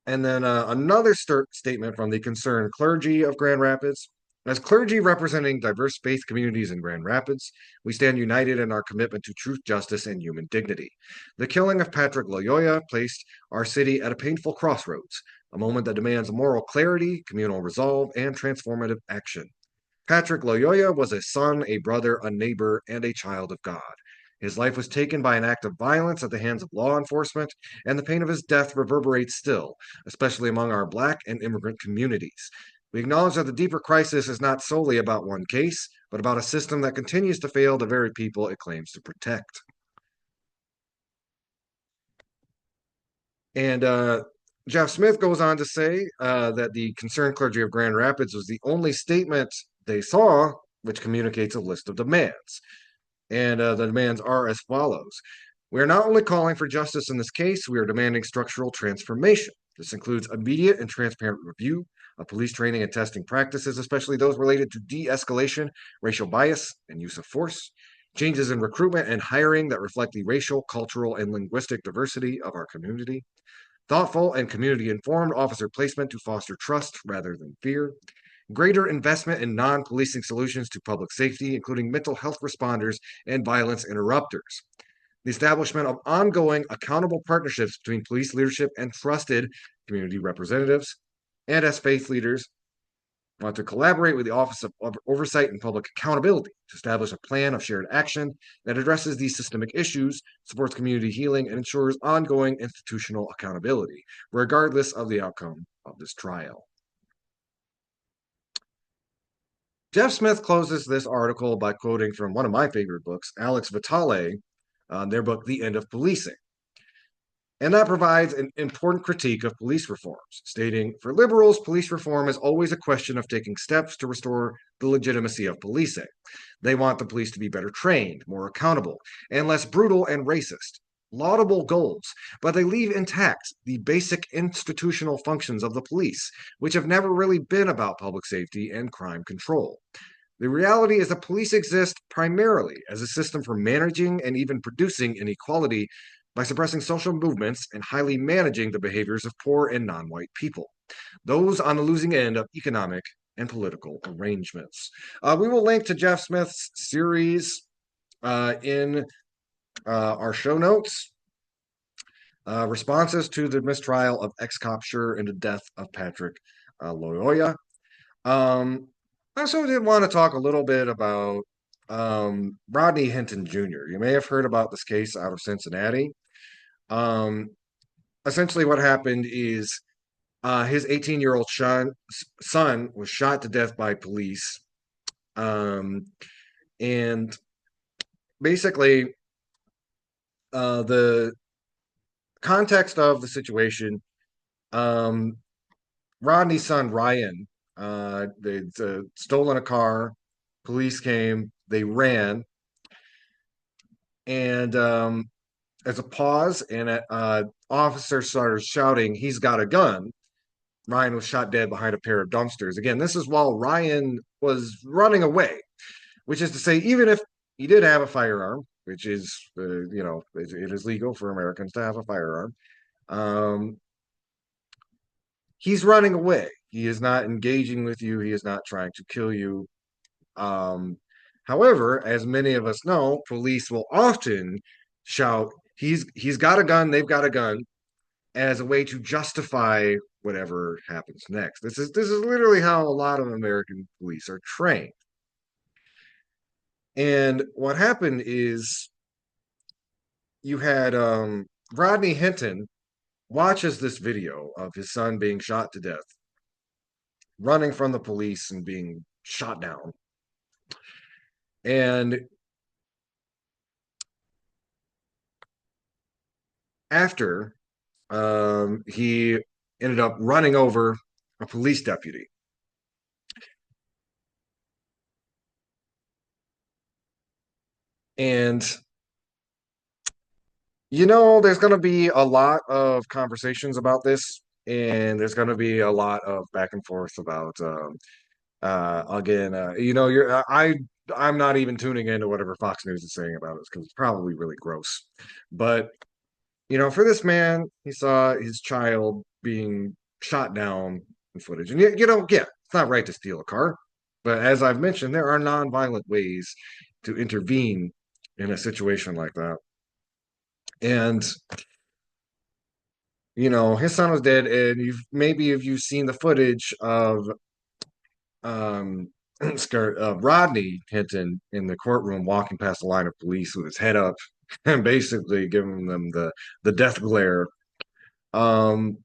And then another statement from the concerned clergy of Grand Rapids. As clergy representing diverse faith communities in Grand Rapids, we stand united in our commitment to truth, justice, and human dignity. The killing of Patrick Lyoya placed our city at a painful crossroads, a moment that demands moral clarity, communal resolve, and transformative action. Patrick Lyoya was a son, a brother, a neighbor, and a child of God. His life was taken by an act of violence at the hands of law enforcement, and the pain of his death reverberates still, especially among our Black and immigrant communities. We acknowledge that the deeper crisis is not solely about one case, but about a system that continues to fail the very people it claims to protect. And Jeff Smith goes on to say that the concerned clergy of Grand Rapids was the only statement they saw which communicates a list of demands. And the demands are as follows. We are not only calling for justice in this case, we are demanding structural transformation. This includes immediate and transparent review of police training and testing practices, especially those related to de escalation, racial bias, and use of force, changes in recruitment and hiring that reflect the racial, cultural, and linguistic diversity of our community, thoughtful and community informed officer placement to foster trust rather than fear, greater investment in non policing solutions to public safety, including mental health responders and violence interrupters, the establishment of ongoing accountable partnerships between police leadership and trusted community representatives, and as faith leaders, want to collaborate with the Office of Oversight and Public Accountability to establish a plan of shared action that addresses these systemic issues, supports community healing, and ensures ongoing institutional accountability, regardless of the outcome of this trial. Jeff Smith closes this article by quoting from one of my favorite books, Alex Vitale, their book, The End of Policing. And that provides an important critique of police reforms, stating, for liberals, police reform is always a question of taking steps to restore the legitimacy of policing. They want the police to be better trained, more accountable, and less brutal and racist. Laudable goals, but they leave intact the basic institutional functions of the police, which have never really been about public safety and crime control. The reality is that police exist primarily as a system for managing and even producing inequality by suppressing social movements and highly managing the behaviors of poor and non white people, those on the losing end of economic and political arrangements. We will link to Jeff Smith's series in our show notes. Responses to the mistrial of ex-cop Schur and the death of Patrick Lyoya. I also did want to talk a little bit about Rodney Hinton Jr. You may have heard about this case out of Cincinnati. Um, Essentially, what happened is his 18-year-old son was shot to death by police. And basically, the context of the situation, Rodney's son, Ryan, they'd stolen a car. Police came, they ran. And as a pause, and officer started shouting, "He's got a gun." Ryan was shot dead behind a pair of dumpsters. Again, this is while Ryan was running away, which is to say, even if he did have a firearm, which is, it is legal for Americans to have a firearm, um, he's running away. He is not engaging with you. He is not trying to kill you. Um, However, as many of us know, police will often shout, he's got a gun, they've got a gun," as a way to justify whatever happens next. This is literally how a lot of American police are trained. And what happened is you had Rodney Hinton watches this video of his son being shot to death, running from the police and being shot down. And after he ended up running over a police deputy. And there's going to be a lot of conversations about this, and there's going to be a lot of back and forth about again, I'm not even tuning into whatever Fox News is saying about it because it's probably really gross. But for this man, he saw his child being shot down in footage. And yeah, it's not right to steal a car. But as I've mentioned, there are nonviolent ways to intervene in a situation like that. And his son was dead, and if you've seen the footage of um Rodney Hinton in the courtroom walking past the line of police with his head up and basically giving them the death glare. And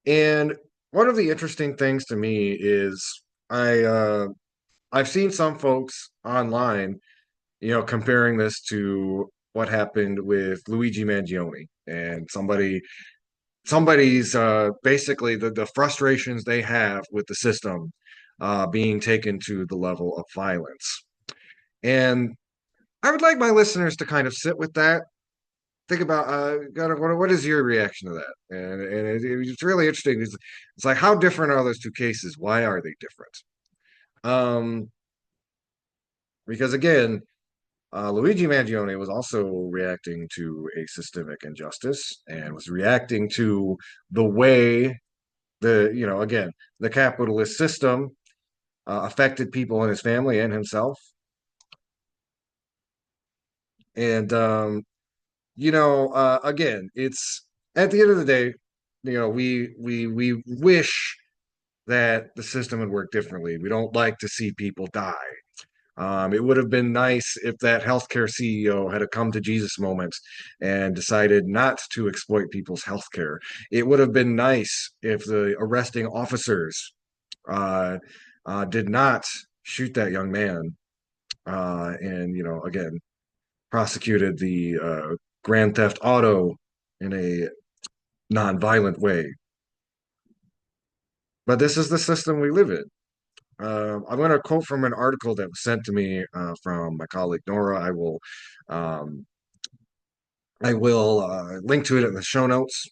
one of the interesting things to me is I've seen some folks online, comparing this to what happened with Luigi Mangione, and somebody somebody's basically the frustrations they have with the system being taken to the level of violence. And I would like my listeners to kind of sit with that. Think about what is your reaction to that? It's really interesting. It's like how different are those two cases? Why are they different? Um, because again, Luigi Mangione was also reacting to a systemic injustice and was reacting to the way again, the capitalist system affected people in his family and himself. And again, it's at the end of the day, we wish that the system would work differently. We don't like to see people die. It would have been nice if that healthcare CEO had a come to Jesus moment and decided not to exploit people's healthcare. It would have been nice if the arresting officers uh, did not shoot that young man and, again, prosecuted the Grand Theft Auto in a non-violent way. But this is the system we live in. I'm going to quote from an article that was sent to me from my colleague Nora. Um, I will link to it in the show notes.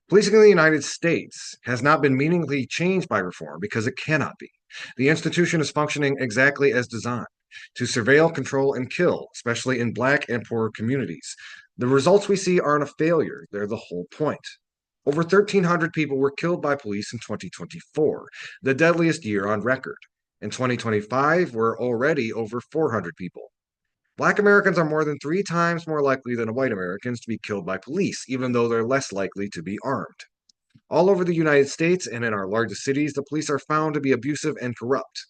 Policing in the United States has not been meaningfully changed by reform because it cannot be. The institution is functioning exactly as designed to surveil, control, and kill, especially in Black and poor communities. The results we see aren't a failure, they're the whole point. Over 1,300 people were killed by police in 2024, the deadliest year on record. In 2025, we're already over 400 people. Black Americans are more than 3 times more likely than white Americans to be killed by police, even though they're less likely to be armed. All over the United States and in our largest cities, the police are found to be abusive and corrupt.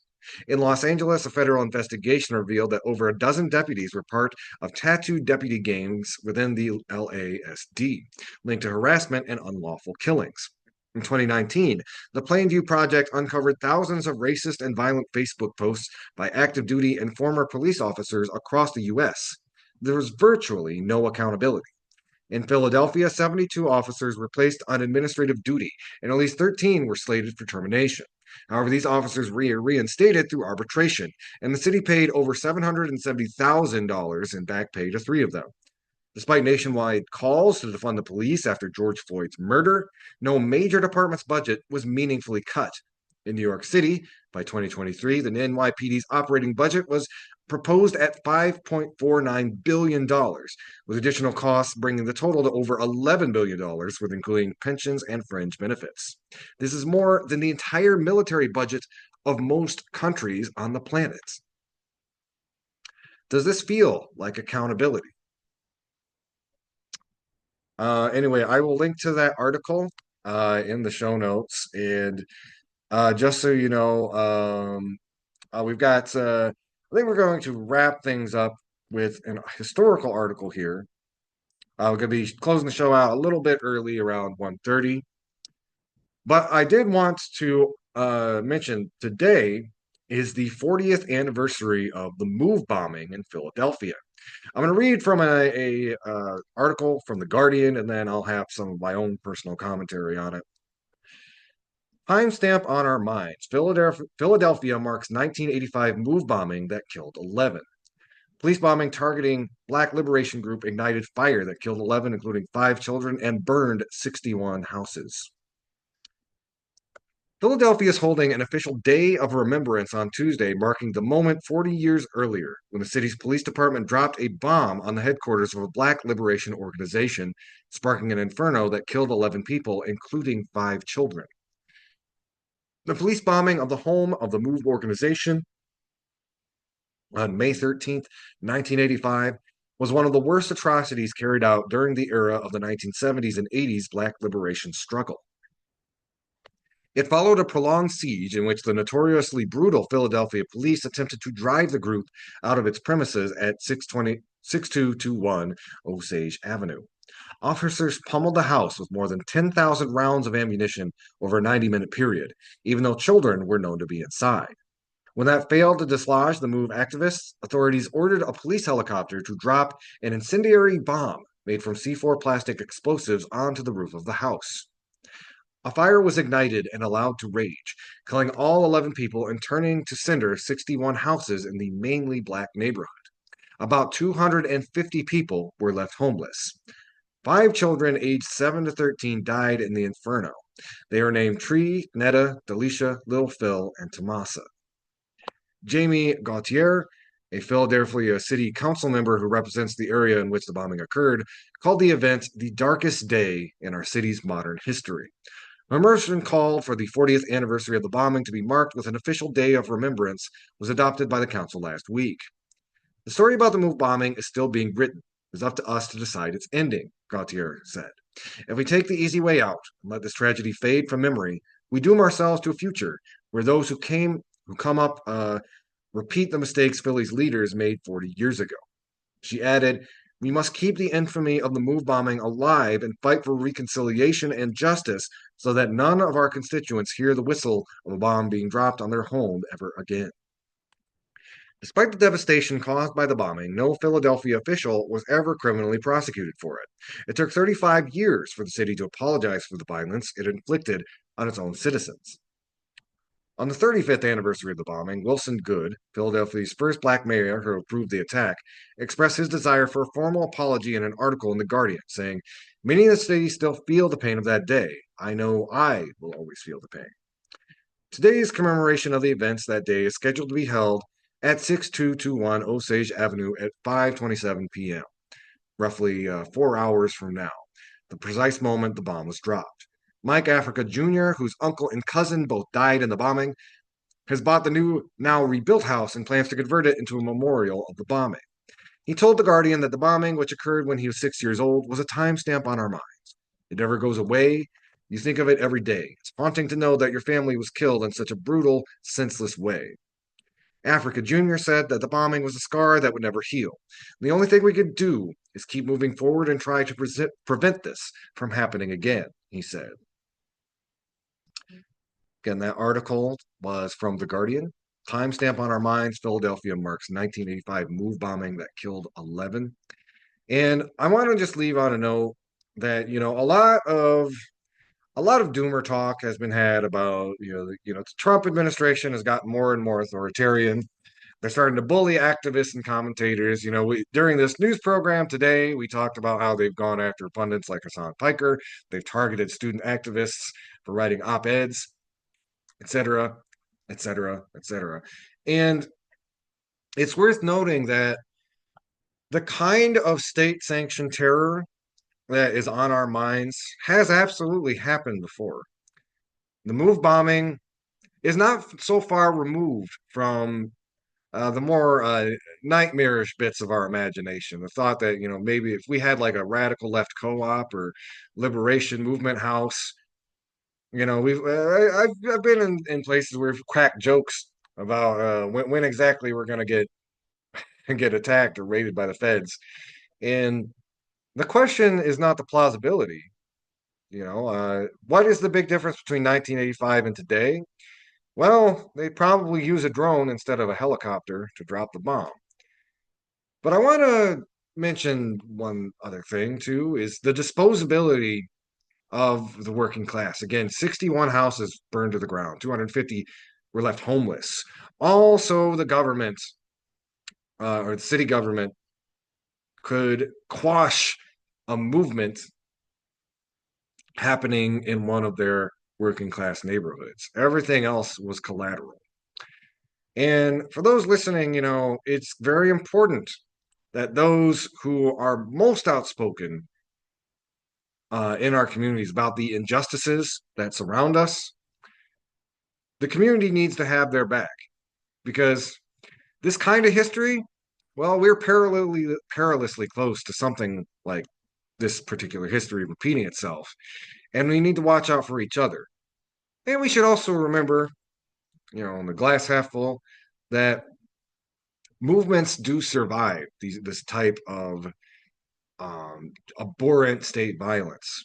In Los Angeles, a federal investigation revealed that over a dozen deputies were part of tattooed deputy gangs within the LASD, linked to harassment and unlawful killings. In 2019, the Plainview Project uncovered thousands of racist and violent Facebook posts by active duty and former police officers across the U.S. There was virtually no accountability. In Philadelphia, 72 officers were placed on administrative duty, and at least 13 were slated for termination. However, these officers were reinstated through arbitration, and the city paid over $770,000 in back pay to 3 of them. Despite nationwide calls to defund the police after George Floyd's murder, no major department's budget was meaningfully cut. In New York City, by 2023, the NYPD's operating budget was proposed at $5.49 billion, with additional costs bringing the total to over $11 billion, with including pensions and fringe benefits. This is more than the entire military budget of most countries on the planet. Does this feel like accountability? Anyway, I will link to that article in the show notes. And just so you know, we've got, I think we're going to wrap things up with a historical article here. We're going to be closing the show out a little bit early, around 1:30. But I did want to mention today is the 40th anniversary of the move bombing in Philadelphia. I'm going to read from a article from The Guardian, and then I'll have some of my own personal commentary on it. Timestamp on our minds. Philadelphia marks 1985 move bombing that killed 11. Police bombing targeting Black Liberation Group ignited fire that killed 11, including 5 children, and burned 61 houses. Philadelphia is holding an official Day of Remembrance on Tuesday, marking the moment 40 years earlier when the city's police department dropped a bomb on the headquarters of a Black liberation organization, sparking an inferno that killed 11 people, including 5 children. The police bombing of the home of the MOVE organization on May 13th, 1985, was one of the worst atrocities carried out during the era of the 1970s and 80s Black liberation struggle. It followed a prolonged siege in which the notoriously brutal Philadelphia police attempted to drive the group out of its premises at 6221 Osage Avenue. Officers pummeled the house with more than 10,000 rounds of ammunition over a 90-minute period, even though children were known to be inside. When that failed to dislodge the MOVE activists, authorities ordered a police helicopter to drop an incendiary bomb made from C4 plastic explosives onto the roof of the house. A fire was ignited and allowed to rage, killing all 11 people and turning to cinder 61 houses in the mainly black neighborhood. About 250 people were left homeless. 5 children aged 7 to 13 died in the inferno. They are named Tree, Netta, Delisha, Lil Phil, and Tomasa. Jamie Gautier, a Philadelphia city council member who represents the area in which the bombing occurred, called the event the darkest day in our city's modern history. A motion called for the 40th anniversary of the bombing to be marked with an official day of remembrance was adopted by the council last week. The story about the move bombing is still being written. It's up to us to decide its ending, Gautier said. If we take the easy way out and let this tragedy fade from memory, we doom ourselves to a future where those who come up repeat the mistakes Philly's leaders made 40 years ago. She added, we must keep the infamy of the move bombing alive and fight for reconciliation and justice so that none of our constituents hear the whistle of a bomb being dropped on their home ever again. Despite the devastation caused by the bombing, no Philadelphia official was ever criminally prosecuted for it. It took 35 years for the city to apologize for the violence it inflicted on its own citizens. On the 35th anniversary of the bombing, Wilson Goode, Philadelphia's first black mayor who approved the attack, expressed his desire for a formal apology in an article in The Guardian, saying, many in the city still feel the pain of that day. I know I will always feel the pain. Today's commemoration of the events that day is scheduled to be held at 6221 Osage Avenue at 5:27 p.m., roughly 4 hours from now, the precise moment the bomb was dropped. Mike Africa Jr., whose uncle and cousin both died in the bombing, has bought the new, now rebuilt house and plans to convert it into a memorial of the bombing. He told The Guardian that the bombing, which occurred when he was 6 years old, was a timestamp on our minds. It never goes away. You think of it every day. It's haunting to know that your family was killed in such a brutal, senseless way. Africa Jr. said that the bombing was a scar that would never heal. The only thing we could do is keep moving forward and try to prevent this from happening again, he said. Again, that article was from The Guardian. Timestamp on our minds, Philadelphia marks 1985 move bombing that killed 11. And I want to just leave on a note that, a lot of doomer talk has been had about, the Trump administration has gotten more and more authoritarian. They're starting to bully activists and commentators. During this news program today, we talked about how they've gone after pundits like Hasan Piker. They've targeted student activists for writing op-eds, etc., etc., etc. And it's worth noting that the kind of state-sanctioned terror that is on our minds has absolutely happened before. The move bombing is not so far removed from the more nightmarish bits of our imagination. The thought that, maybe if we had like a radical left co-op or liberation movement house, I've been in places where we've cracked jokes about when exactly we're going to get attacked or raided by the feds. And the question is not the plausibility. What is the big difference between 1985 and today? Well, they probably use a drone instead of a helicopter to drop the bomb. But I want to mention one other thing too, is the disposability of the working class. Again, 61 houses burned to the ground, 250 were left homeless. Also, the government or the city government could quash a movement happening in one of their working class neighborhoods. Everything else was collateral. And for those listening, it's very important that those who are most outspoken in our communities about the injustices that surround us, the community needs to have their back, because this kind of history, well, we're perilously close to something like this particular history repeating itself, and we need to watch out for each other. And we should also remember, in the glass half full, that movements do survive this type of abhorrent state violence.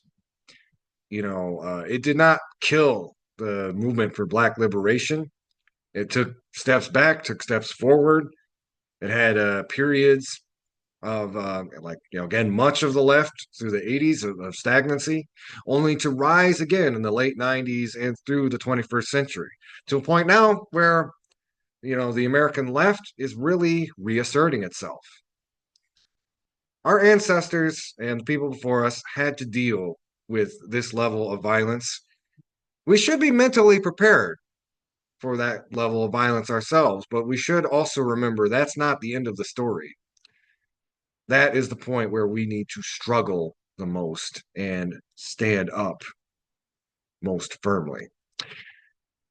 It did not kill the movement for Black liberation. It took steps back, took steps forward. It had periods of again, much of the left through the 80s of stagnancy, only to rise again in the late 90s and through the 21st century to a point now where the American left is really reasserting itself. Our ancestors and the people before us had to deal with this level of violence. We should be mentally prepared for that level of violence ourselves, but we should also remember that's not the end of the story. That is the point where we need to struggle the most and stand up most firmly.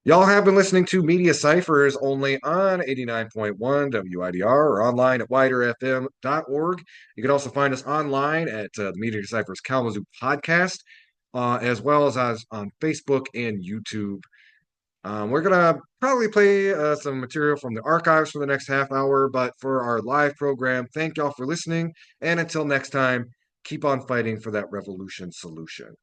Y'all have been listening to Media Cyphers only on 89.1 WIDR or online at widerfm.org. You can also find us online at the Media Cyphers Kalamazoo podcast, as well as on Facebook and YouTube. We're going to probably play some material from the archives for the next half hour, but for our live program, thank y'all for listening. And until next time, keep on fighting for that revolution solution.